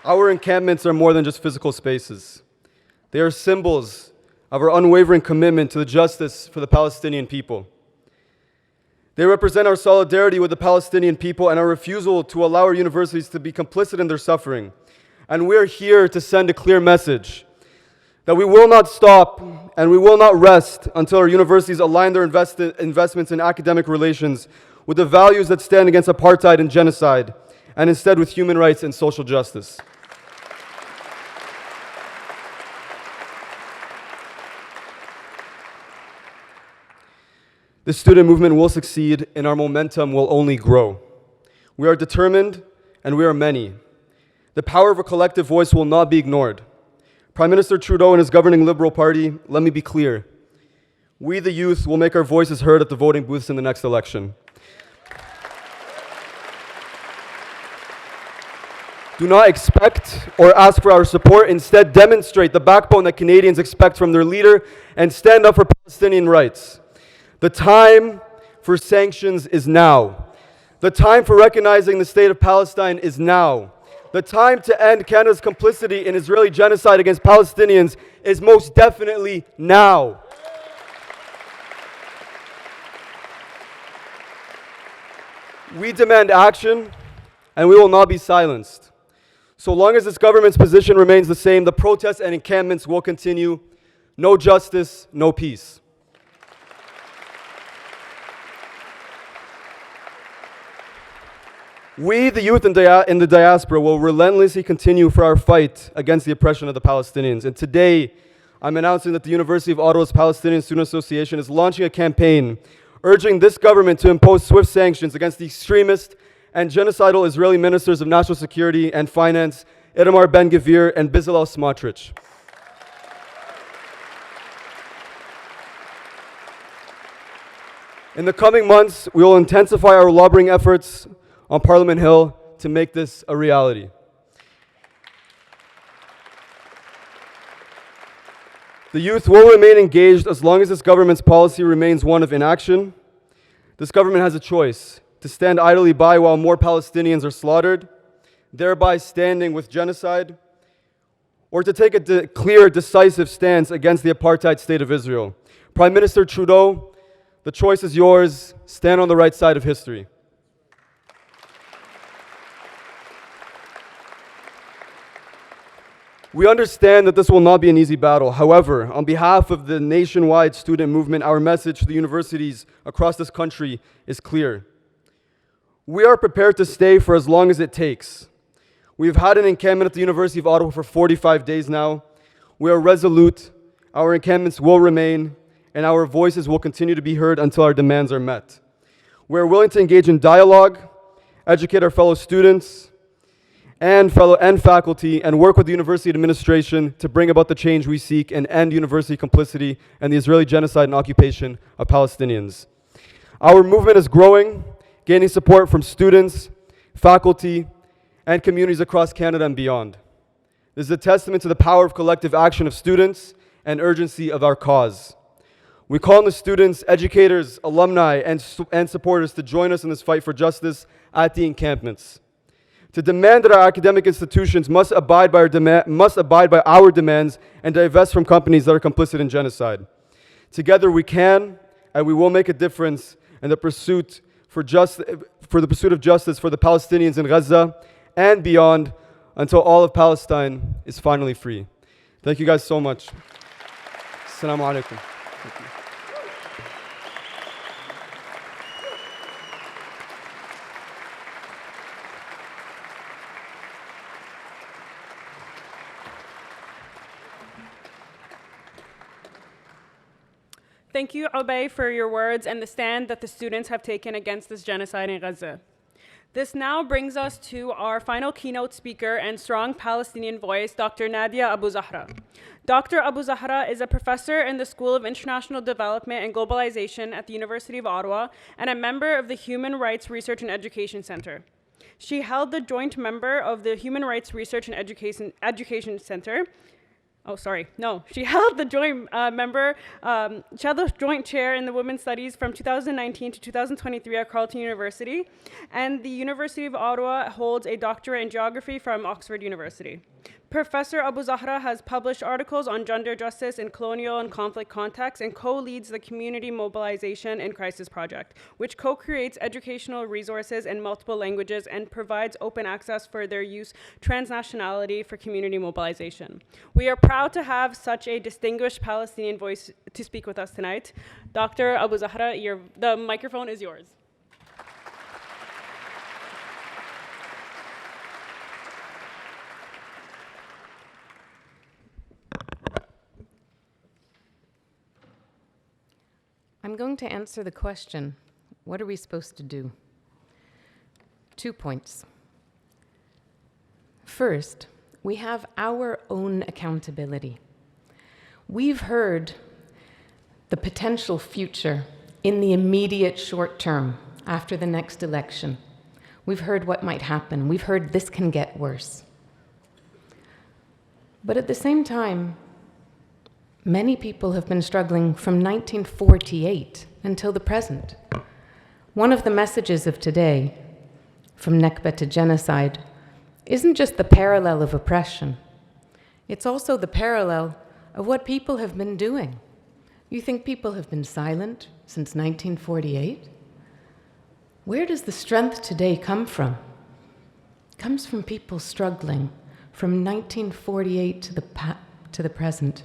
Our encampments are more than just physical spaces. They are symbols of our unwavering commitment to the justice for the Palestinian people. They represent our solidarity with the Palestinian people and our refusal to allow our universities to be complicit in their suffering. And we are here to send a clear message that we will not stop and we will not rest until our universities align their investments in academic relations with the values that stand against apartheid and genocide, and instead with human rights and social justice. The student movement will succeed and our momentum will only grow. We are determined and we are many. The power of a collective voice will not be ignored. Prime Minister Trudeau and his governing Liberal Party, let me be clear. We, the youth, will make our voices heard at the voting booths in the next election. Do not expect or ask for our support. Instead, demonstrate the backbone that Canadians expect from their leader and stand up for Palestinian rights. The time for sanctions is now. The time for recognizing the state of Palestine is now. The time to end Canada's complicity in Israeli genocide against Palestinians is most definitely now. We demand action, and we will not be silenced. So long as this government's position remains the same, the protests and encampments will continue. No justice, no peace. We, the youth in the diaspora, will relentlessly continue for our fight against the oppression of the Palestinians. And today, I'm announcing that the University of Ottawa's Palestinian Student Association is launching a campaign urging this government to impose swift sanctions against the extremist and genocidal Israeli ministers of national security and finance, Itamar Ben-Gvir and Bezalel Smotrich. In the coming months, we will intensify our lobbying efforts on Parliament Hill to make this a reality. The youth will remain engaged as long as this government's policy remains one of inaction. This government has a choice: to stand idly by while more Palestinians are slaughtered, thereby standing with genocide, or to take a clear, decisive stance against the apartheid state of Israel. Prime Minister Trudeau, the choice is yours. Stand on the right side of history. We understand that this will not be an easy battle. However, on behalf of the nationwide student movement, our message to the universities across this country is clear. We are prepared to stay for as long as it takes. We've had an encampment at the University of Ottawa for 45 days now. We are resolute. Our encampments will remain, and our voices will continue to be heard until our demands are met. We're willing to engage in dialogue, educate our fellow students and faculty, and work with the university administration to bring about the change we seek and end university complicity and the Israeli genocide and occupation of Palestinians. Our movement is growing, gaining support from students, faculty, and communities across Canada and beyond. This is a testament to the power of collective action of students and urgency of our cause. We call on the students, educators, alumni, and supporters to join us in this fight for justice at the encampments. To demand that our academic institutions must abide by our demands and divest from companies that are complicit in genocide. Together we can and we will make a difference in the pursuit of justice for the Palestinians in Gaza and beyond until all of Palestine is finally free. Thank you guys so much. Assalamu alaikum. Thank you, Obey, for your words and the stand that the students have taken against this genocide in Gaza. This now brings us to our final keynote speaker and strong Palestinian voice, Dr. Nadia Abu Zahra. Dr. Abu Zahra is a professor in the School of International Development and Globalization at the University of Ottawa and a member of the Human Rights Research and Education Center. She held the joint member of the Human Rights Research and Education Center. She held the joint chair in the Women's Studies from 2019 to 2023 at Carleton University, and the University of Ottawa holds a doctorate in geography from Oxford University. Professor Abu Zahra has published articles on gender justice in colonial and conflict contexts and co-leads the Community Mobilization and Crisis Project, which co-creates educational resources in multiple languages and provides open access for their use transnationality for community mobilization. We are proud to have such a distinguished Palestinian voice to speak with us tonight. Dr. Abu Zahra, the microphone is yours. I'm going to answer the question, what are we supposed to do? 2 points. First, we have our own accountability. We've heard the potential future in the immediate short term after the next election. We've heard what might happen. We've heard this can get worse. But at the same time, many people have been struggling from 1948 until the present. One of the messages of today, from Nakba to genocide, isn't just the parallel of oppression. It's also the parallel of what people have been doing. You think people have been silent since 1948? Where does the strength today come from? It comes from people struggling from 1948 to the present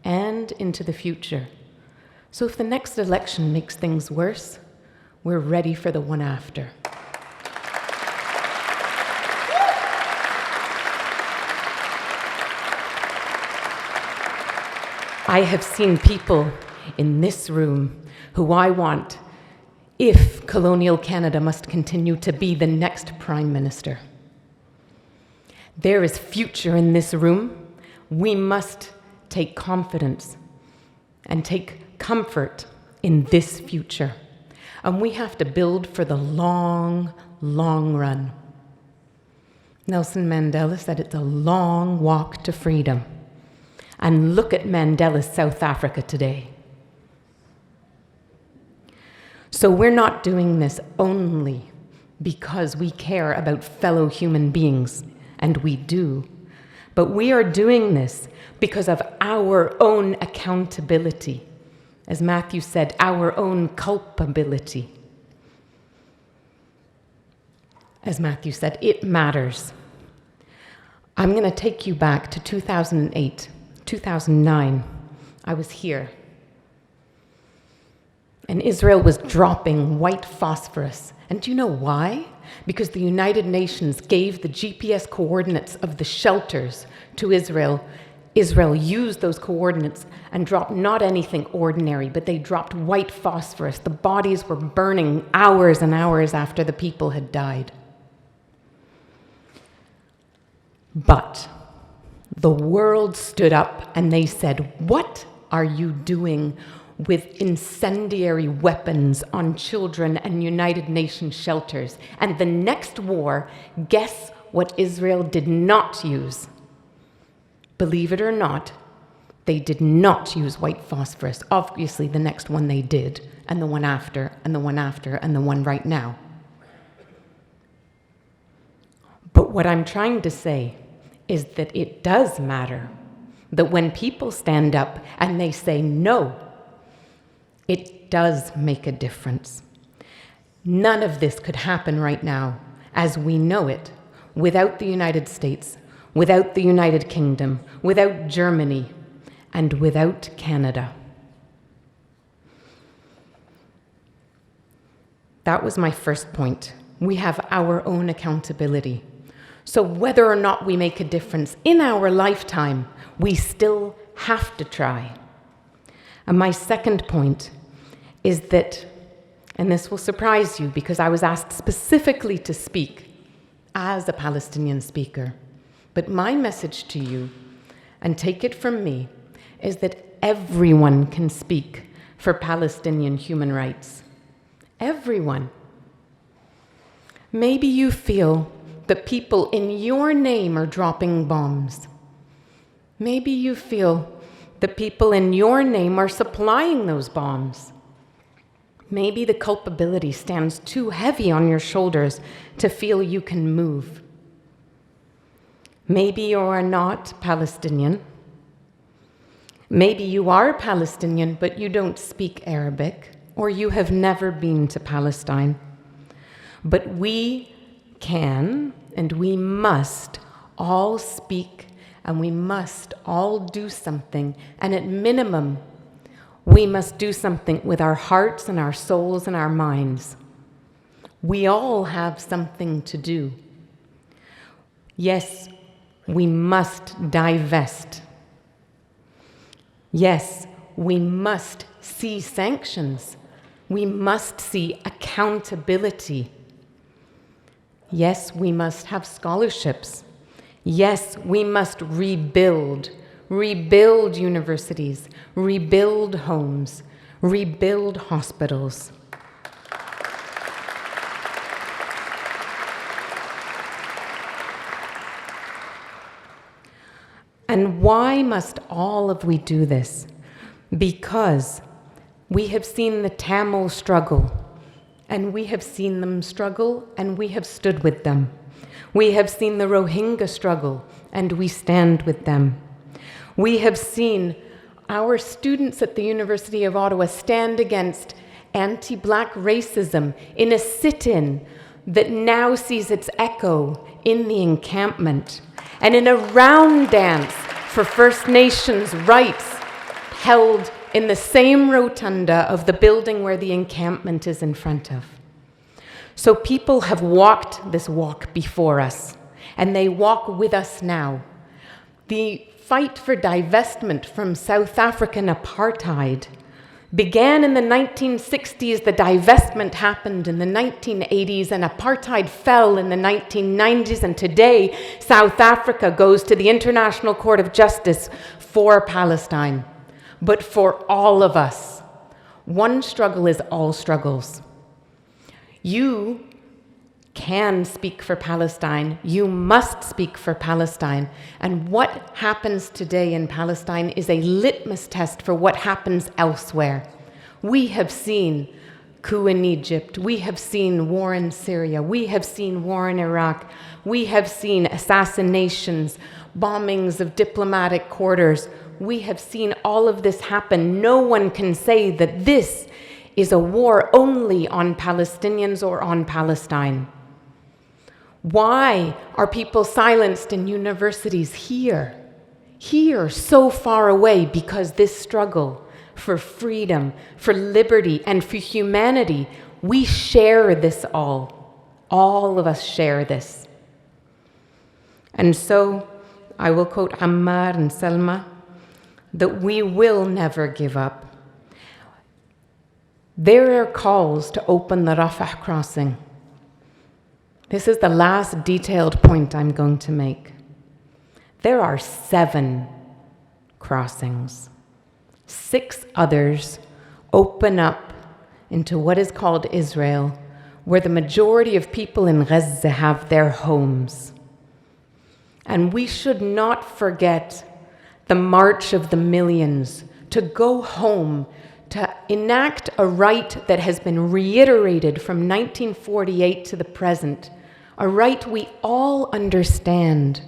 and into the future. So if the next election makes things worse, we're ready for the one after. I have seen people in this room who I want, if colonial Canada must continue to be the next Prime Minister. There is future in this room. We must take confidence and take comfort in this future. And we have to build for the long, long run. Nelson Mandela said it's a long walk to freedom. And look at Mandela's South Africa today. So we're not doing this only because we care about fellow human beings, and we do. But we are doing this because of our own accountability. As Matthew said, our own culpability. As Matthew said, it matters. I'm going to take you back to 2008, 2009. I was here. And Israel was dropping white phosphorus. And do you know why? Because the United Nations gave the GPS coordinates of the shelters to Israel Israel used those coordinates and dropped not anything ordinary, but they dropped white phosphorus. The bodies were burning hours and hours after the people had died. But the world stood up and they said, "What are you doing with incendiary weapons on children and United Nations shelters?" And the next war, guess what Israel did not use? Believe it or not, they did not use white phosphorus. Obviously, the next one they did, and the one after, and the one after, and the one right now. But what I'm trying to say is that it does matter that when people stand up and they say no, it does make a difference. None of this could happen right now, as we know it, without the United States, without the United Kingdom, without Germany, and without Canada. That was my first point. We have our own accountability. So whether or not we make a difference in our lifetime, we still have to try. And my second point is that, and this will surprise you because I was asked specifically to speak as a Palestinian speaker, but my message to you, and take it from me, is that everyone can speak for Palestinian human rights. Everyone. Maybe you feel that people in your name are dropping bombs. Maybe you feel that people in your name are supplying those bombs. Maybe the culpability stands too heavy on your shoulders to feel you can move. Maybe you are not Palestinian. Maybe you are Palestinian, but you don't speak Arabic, or you have never been to Palestine. But we can, and we must all speak, and we must all do something. And at minimum, we must do something with our hearts and our souls and our minds. We all have something to do. Yes, we must divest. Yes, we must see sanctions. We must see accountability. Yes, we must have scholarships. Yes, we must rebuild universities, rebuild homes, rebuild hospitals. And why must all of we do this? Because we have seen the Tamil struggle, and we have seen them struggle, and we have stood with them. We have seen the Rohingya struggle, and we stand with them. We have seen our students at the University of Ottawa stand against anti-Black racism in a sit-in that now sees its echo in the encampment, and in a round dance for First Nations rights held in the same rotunda of the building where the encampment is in front of. So people have walked this walk before us, and they walk with us now. The fight for divestment from South African apartheid began in the 1960s, the divestment happened in the 1980s, and apartheid fell in the 1990s, and today South Africa goes to the International Court of Justice for Palestine. But for all of us, one struggle is all struggles. You can speak for Palestine. You must speak for Palestine. And what happens today in Palestine is a litmus test for what happens elsewhere. We have seen coup in Egypt. We have seen war in Syria. We have seen war in Iraq. We have seen assassinations, bombings of diplomatic quarters. We have seen all of this happen. No one can say that this is a war only on Palestinians or on Palestine. Why are people silenced in universities here, so far away? Because this struggle for freedom, for liberty, and for humanity, we share this all. All of us share this. And so I will quote Ammar and Selma, that we will never give up. There are calls to open the Rafah crossing. This is the last detailed point I'm going to make. There are 7 crossings. 6 others open up into what is called Israel, where the majority of people in Gaza have their homes. And we should not forget the march of the millions to go home, to enact a right that has been reiterated from 1948 to the present, a right we all understand.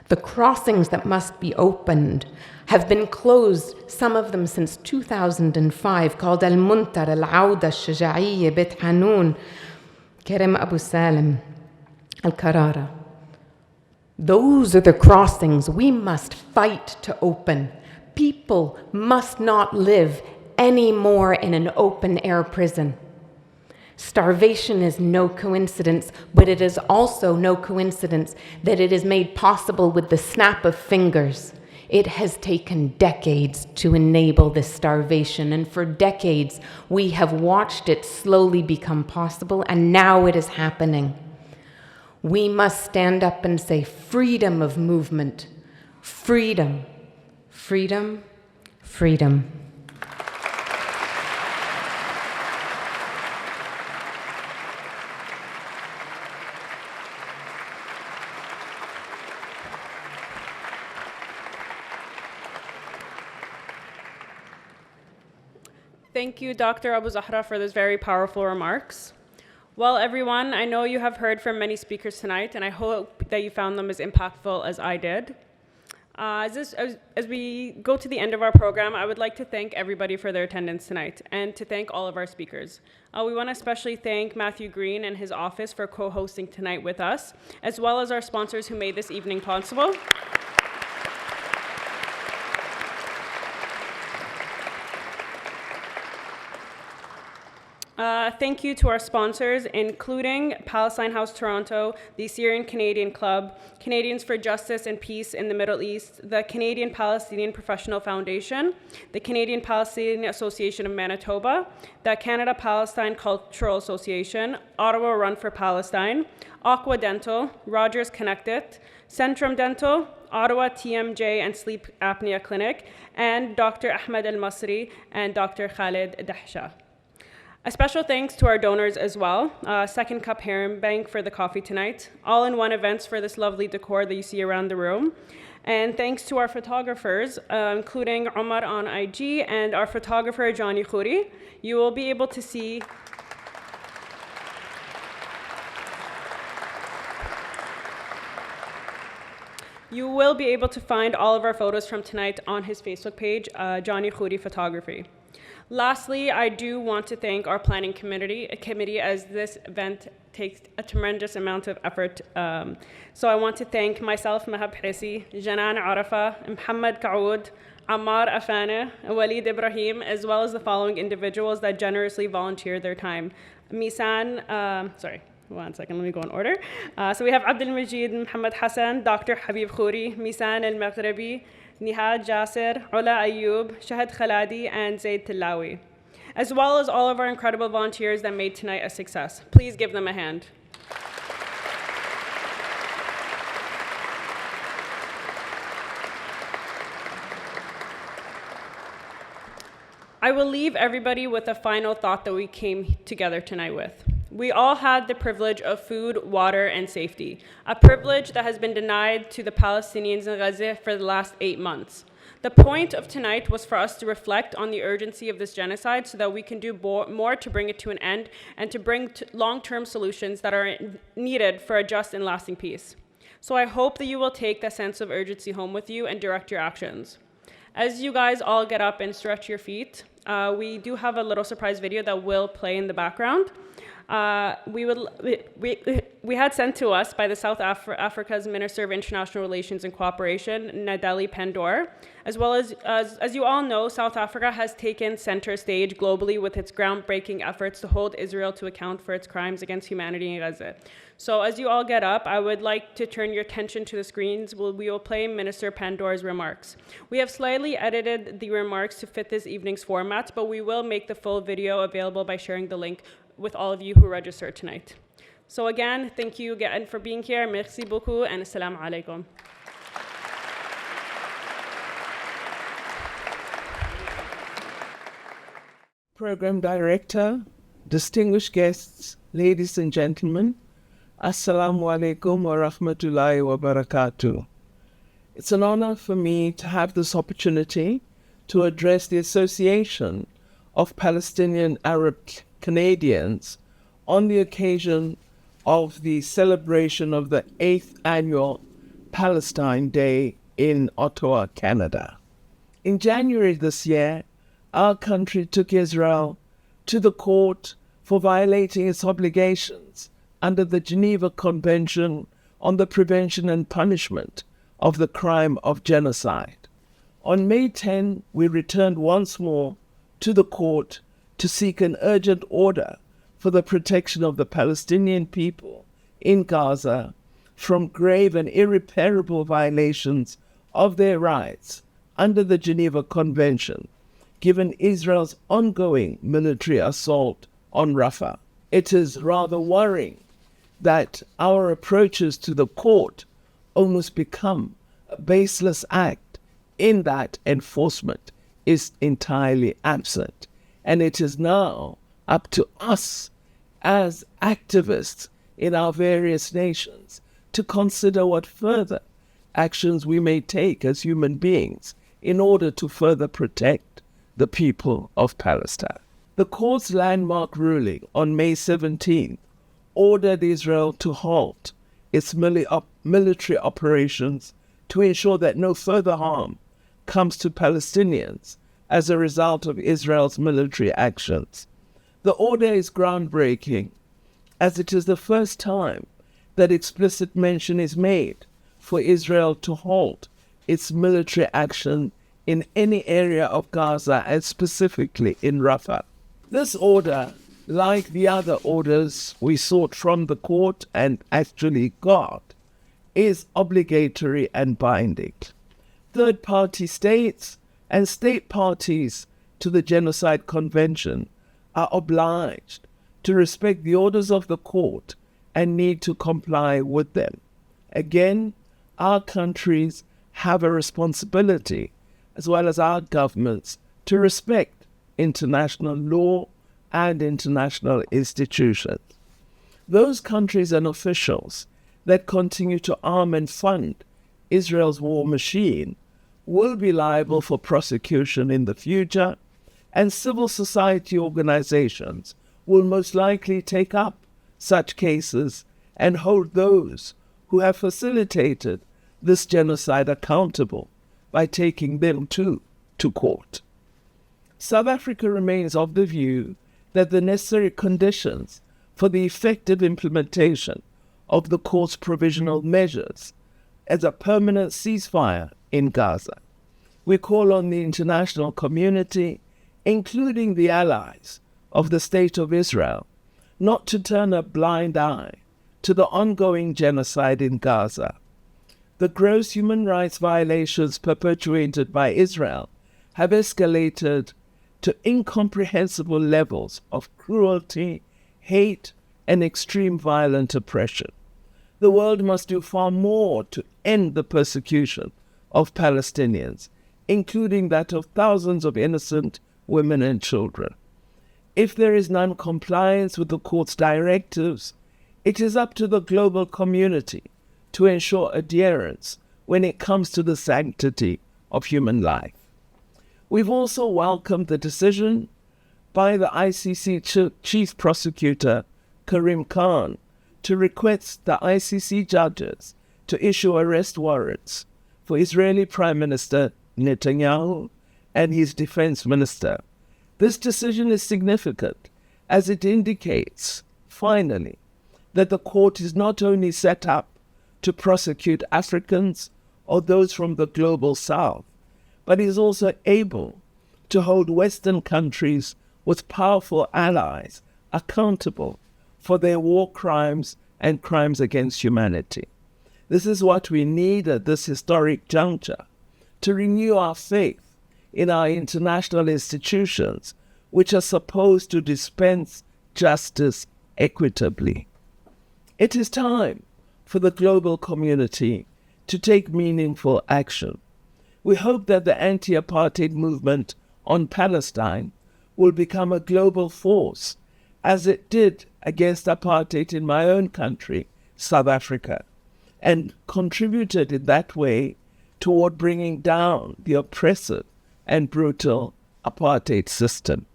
The crossings that must be opened have been closed, some of them since 2005, called Al-Muntar, Al-Awda, Al-Shaja'iyya, Beit Hanun, Kerem Abu Salim, Al-Karara. Those are the crossings we must fight to open. People must not live anymore in an open-air prison. Starvation is no coincidence, but it is also no coincidence that it is made possible with the snap of fingers. It has taken decades to enable this starvation, and for decades we have watched it slowly become possible, and now it is happening. We must stand up and say freedom of movement, freedom, freedom, freedom. Thank you, Dr. Abu Zahra, for those very powerful remarks. Well, everyone, I know you have heard from many speakers tonight, and I hope that you found them as impactful as I did. As we go to the end of our program, I would like to thank everybody for their attendance tonight and to thank all of our speakers. We want to especially thank Matthew Green and his office for co-hosting tonight with us, as well as our sponsors who made this evening possible. Thank you to our sponsors, including Palestine House Toronto, the Syrian Canadian Club, Canadians for Justice and Peace in the Middle East, the Canadian Palestinian Professional Foundation, the Canadian Palestinian Association of Manitoba, the Canada Palestine Cultural Association, Ottawa Run for Palestine, Aqua Dental, Rogers Connected, Centrum Dental, Ottawa TMJ and Sleep Apnea Clinic, and Dr. Ahmed Al-Masri and Dr. Khalid Dahsha. A special thanks to our donors as well, Second Cup Harem Bank for the coffee tonight, all-in-one events for this lovely decor that you see around the room, and thanks to our photographers, including Omar on IG and our photographer Johnny Khouri. You will be able to see You will be able to find all of our photos from tonight on his Facebook page, Johnny Khouri Photography. Lastly, I do want to thank our planning committee as this event takes a tremendous amount of effort. So I want to thank myself, Mahab Hesi, Janan Arafa, Muhammad Kaoud, Ammar Afana, and Walid Ibrahim, as well as the following individuals that generously volunteered their time. One second, let me go in order. So we have Abdul Majid Muhammad Hassan, Dr. Habib Khouri, Misan Al-Maghribi, Nihad Jasser, Ola Ayoub, Shahid Khaladi, and Zaid Tilawi, as well as all of our incredible volunteers that made tonight a success. Please give them a hand. I will leave everybody with a final thought that we came together tonight with. We all had the privilege of food, water, and safety, a privilege that has been denied to the Palestinians in Gaza for the last 8 months. The point of tonight was for us to reflect on the urgency of this genocide so that we can do more to bring it to an end and to bring long-term solutions that are needed for a just and lasting peace. So I hope that you will take that sense of urgency home with you and direct your actions. As you guys all get up and stretch your feet, we do have a little surprise video that will play in the background. We had sent to us by the South Africa's Minister of International Relations and Cooperation, Nadeli Pandor, as well as you all know, South Africa has taken center stage globally with its groundbreaking efforts to hold Israel to account for its crimes against humanity in Gaza. So as you all get up, I would like to turn your attention to the screens. We will play Minister Pandor's remarks. We have slightly edited the remarks to fit this evening's format, but we will make the full video available by sharing the link with all of you who registered tonight. So again, thank you again for being here. Merci beaucoup and assalamu alaikum. Program Director, distinguished guests, ladies and gentlemen, Assalamu alaikum wa rahmatullahi wa barakatuh. It's an honor for me to have this opportunity to address the Association of Palestinian Arab Canadians on the occasion of the celebration of the 8th annual Palestine Day in Ottawa, Canada. In January this year, our country took Israel to the court for violating its obligations under the Geneva Convention on the Prevention and Punishment of the Crime of Genocide. On May 10, we returned once more to the court to seek an urgent order for the protection of the Palestinian people in Gaza from grave and irreparable violations of their rights under the Geneva Convention, given Israel's ongoing military assault on Rafah. It is rather worrying that our approaches to the court almost become a baseless act in that enforcement is entirely absent. And it is now up to us as activists in our various nations to consider what further actions we may take as human beings in order to further protect the people of Palestine. The court's landmark ruling on May 17 ordered Israel to halt its military operations to ensure that no further harm comes to Palestinians as a result of Israel's military actions. The order is groundbreaking, as it is the first time that explicit mention is made for Israel to halt its military action in any area of Gaza, and specifically in Rafah. This order, like the other orders we sought from the court and actually got, is obligatory and binding. Third-party states and state parties to the Genocide Convention are obliged to respect the orders of the court and need to comply with them. Again, our countries have a responsibility, as well as our governments, to respect international law and international institutions. Those countries and officials that continue to arm and fund Israel's war machine will be liable for prosecution in the future, and civil society organizations will most likely take up such cases and hold those who have facilitated this genocide accountable by taking them to court. South Africa remains of the view that the necessary conditions for the effective implementation of the court's provisional measures as a permanent ceasefire in Gaza. We call on the international community, including the allies of the State of Israel, not to turn a blind eye to the ongoing genocide in Gaza. The gross human rights violations perpetuated by Israel have escalated to incomprehensible levels of cruelty, hate, and extreme violent oppression. The world must do far more to end the persecution of Palestinians, including that of thousands of innocent women and children. If there is non-compliance with the court's directives, it is up to the global community to ensure adherence when it comes to the sanctity of human life. We've also welcomed the decision by the ICC Chief Prosecutor, Karim Khan, to request the ICC judges to issue arrest warrants for Israeli Prime Minister Netanyahu and his defense minister. This decision is significant as it indicates finally, that the court is not only set up to prosecute Africans or those from the global south, but is also able to hold Western countries with powerful allies accountable for their war crimes and crimes against humanity. This is what we need at this historic juncture, to renew our faith in our international institutions, which are supposed to dispense justice equitably. It is time for the global community to take meaningful action. We hope that the anti-apartheid movement on Palestine will become a global force, as it did against apartheid in my own country, South Africa, and contributed in that way toward bringing down the oppressive and brutal apartheid system.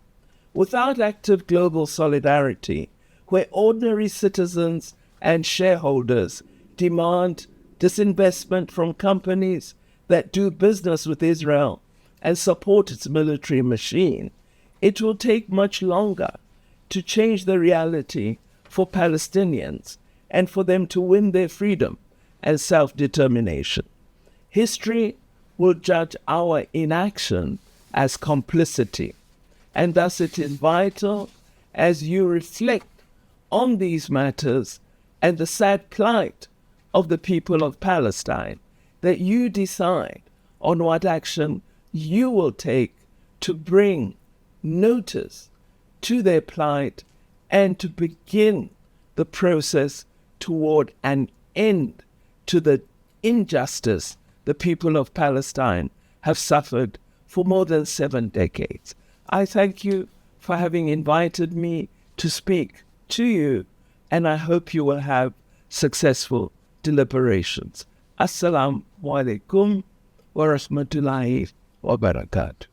Without active global solidarity, where ordinary citizens and shareholders demand disinvestment from companies that do business with Israel and support its military machine, it will take much longer to change the reality for Palestinians and for them to win their freedom and self-determination. History will judge our inaction as complicity, and thus it is vital, as you reflect on these matters and the sad plight of the people of Palestine, that you decide on what action you will take to bring notice to their plight and to begin the process toward an end to the injustice the people of Palestine have suffered for more than 7 decades. I thank you for having invited me to speak to you, and I hope you will have successful deliberations. Assalamu alaikum wa rahmatullahi wa barakatuh.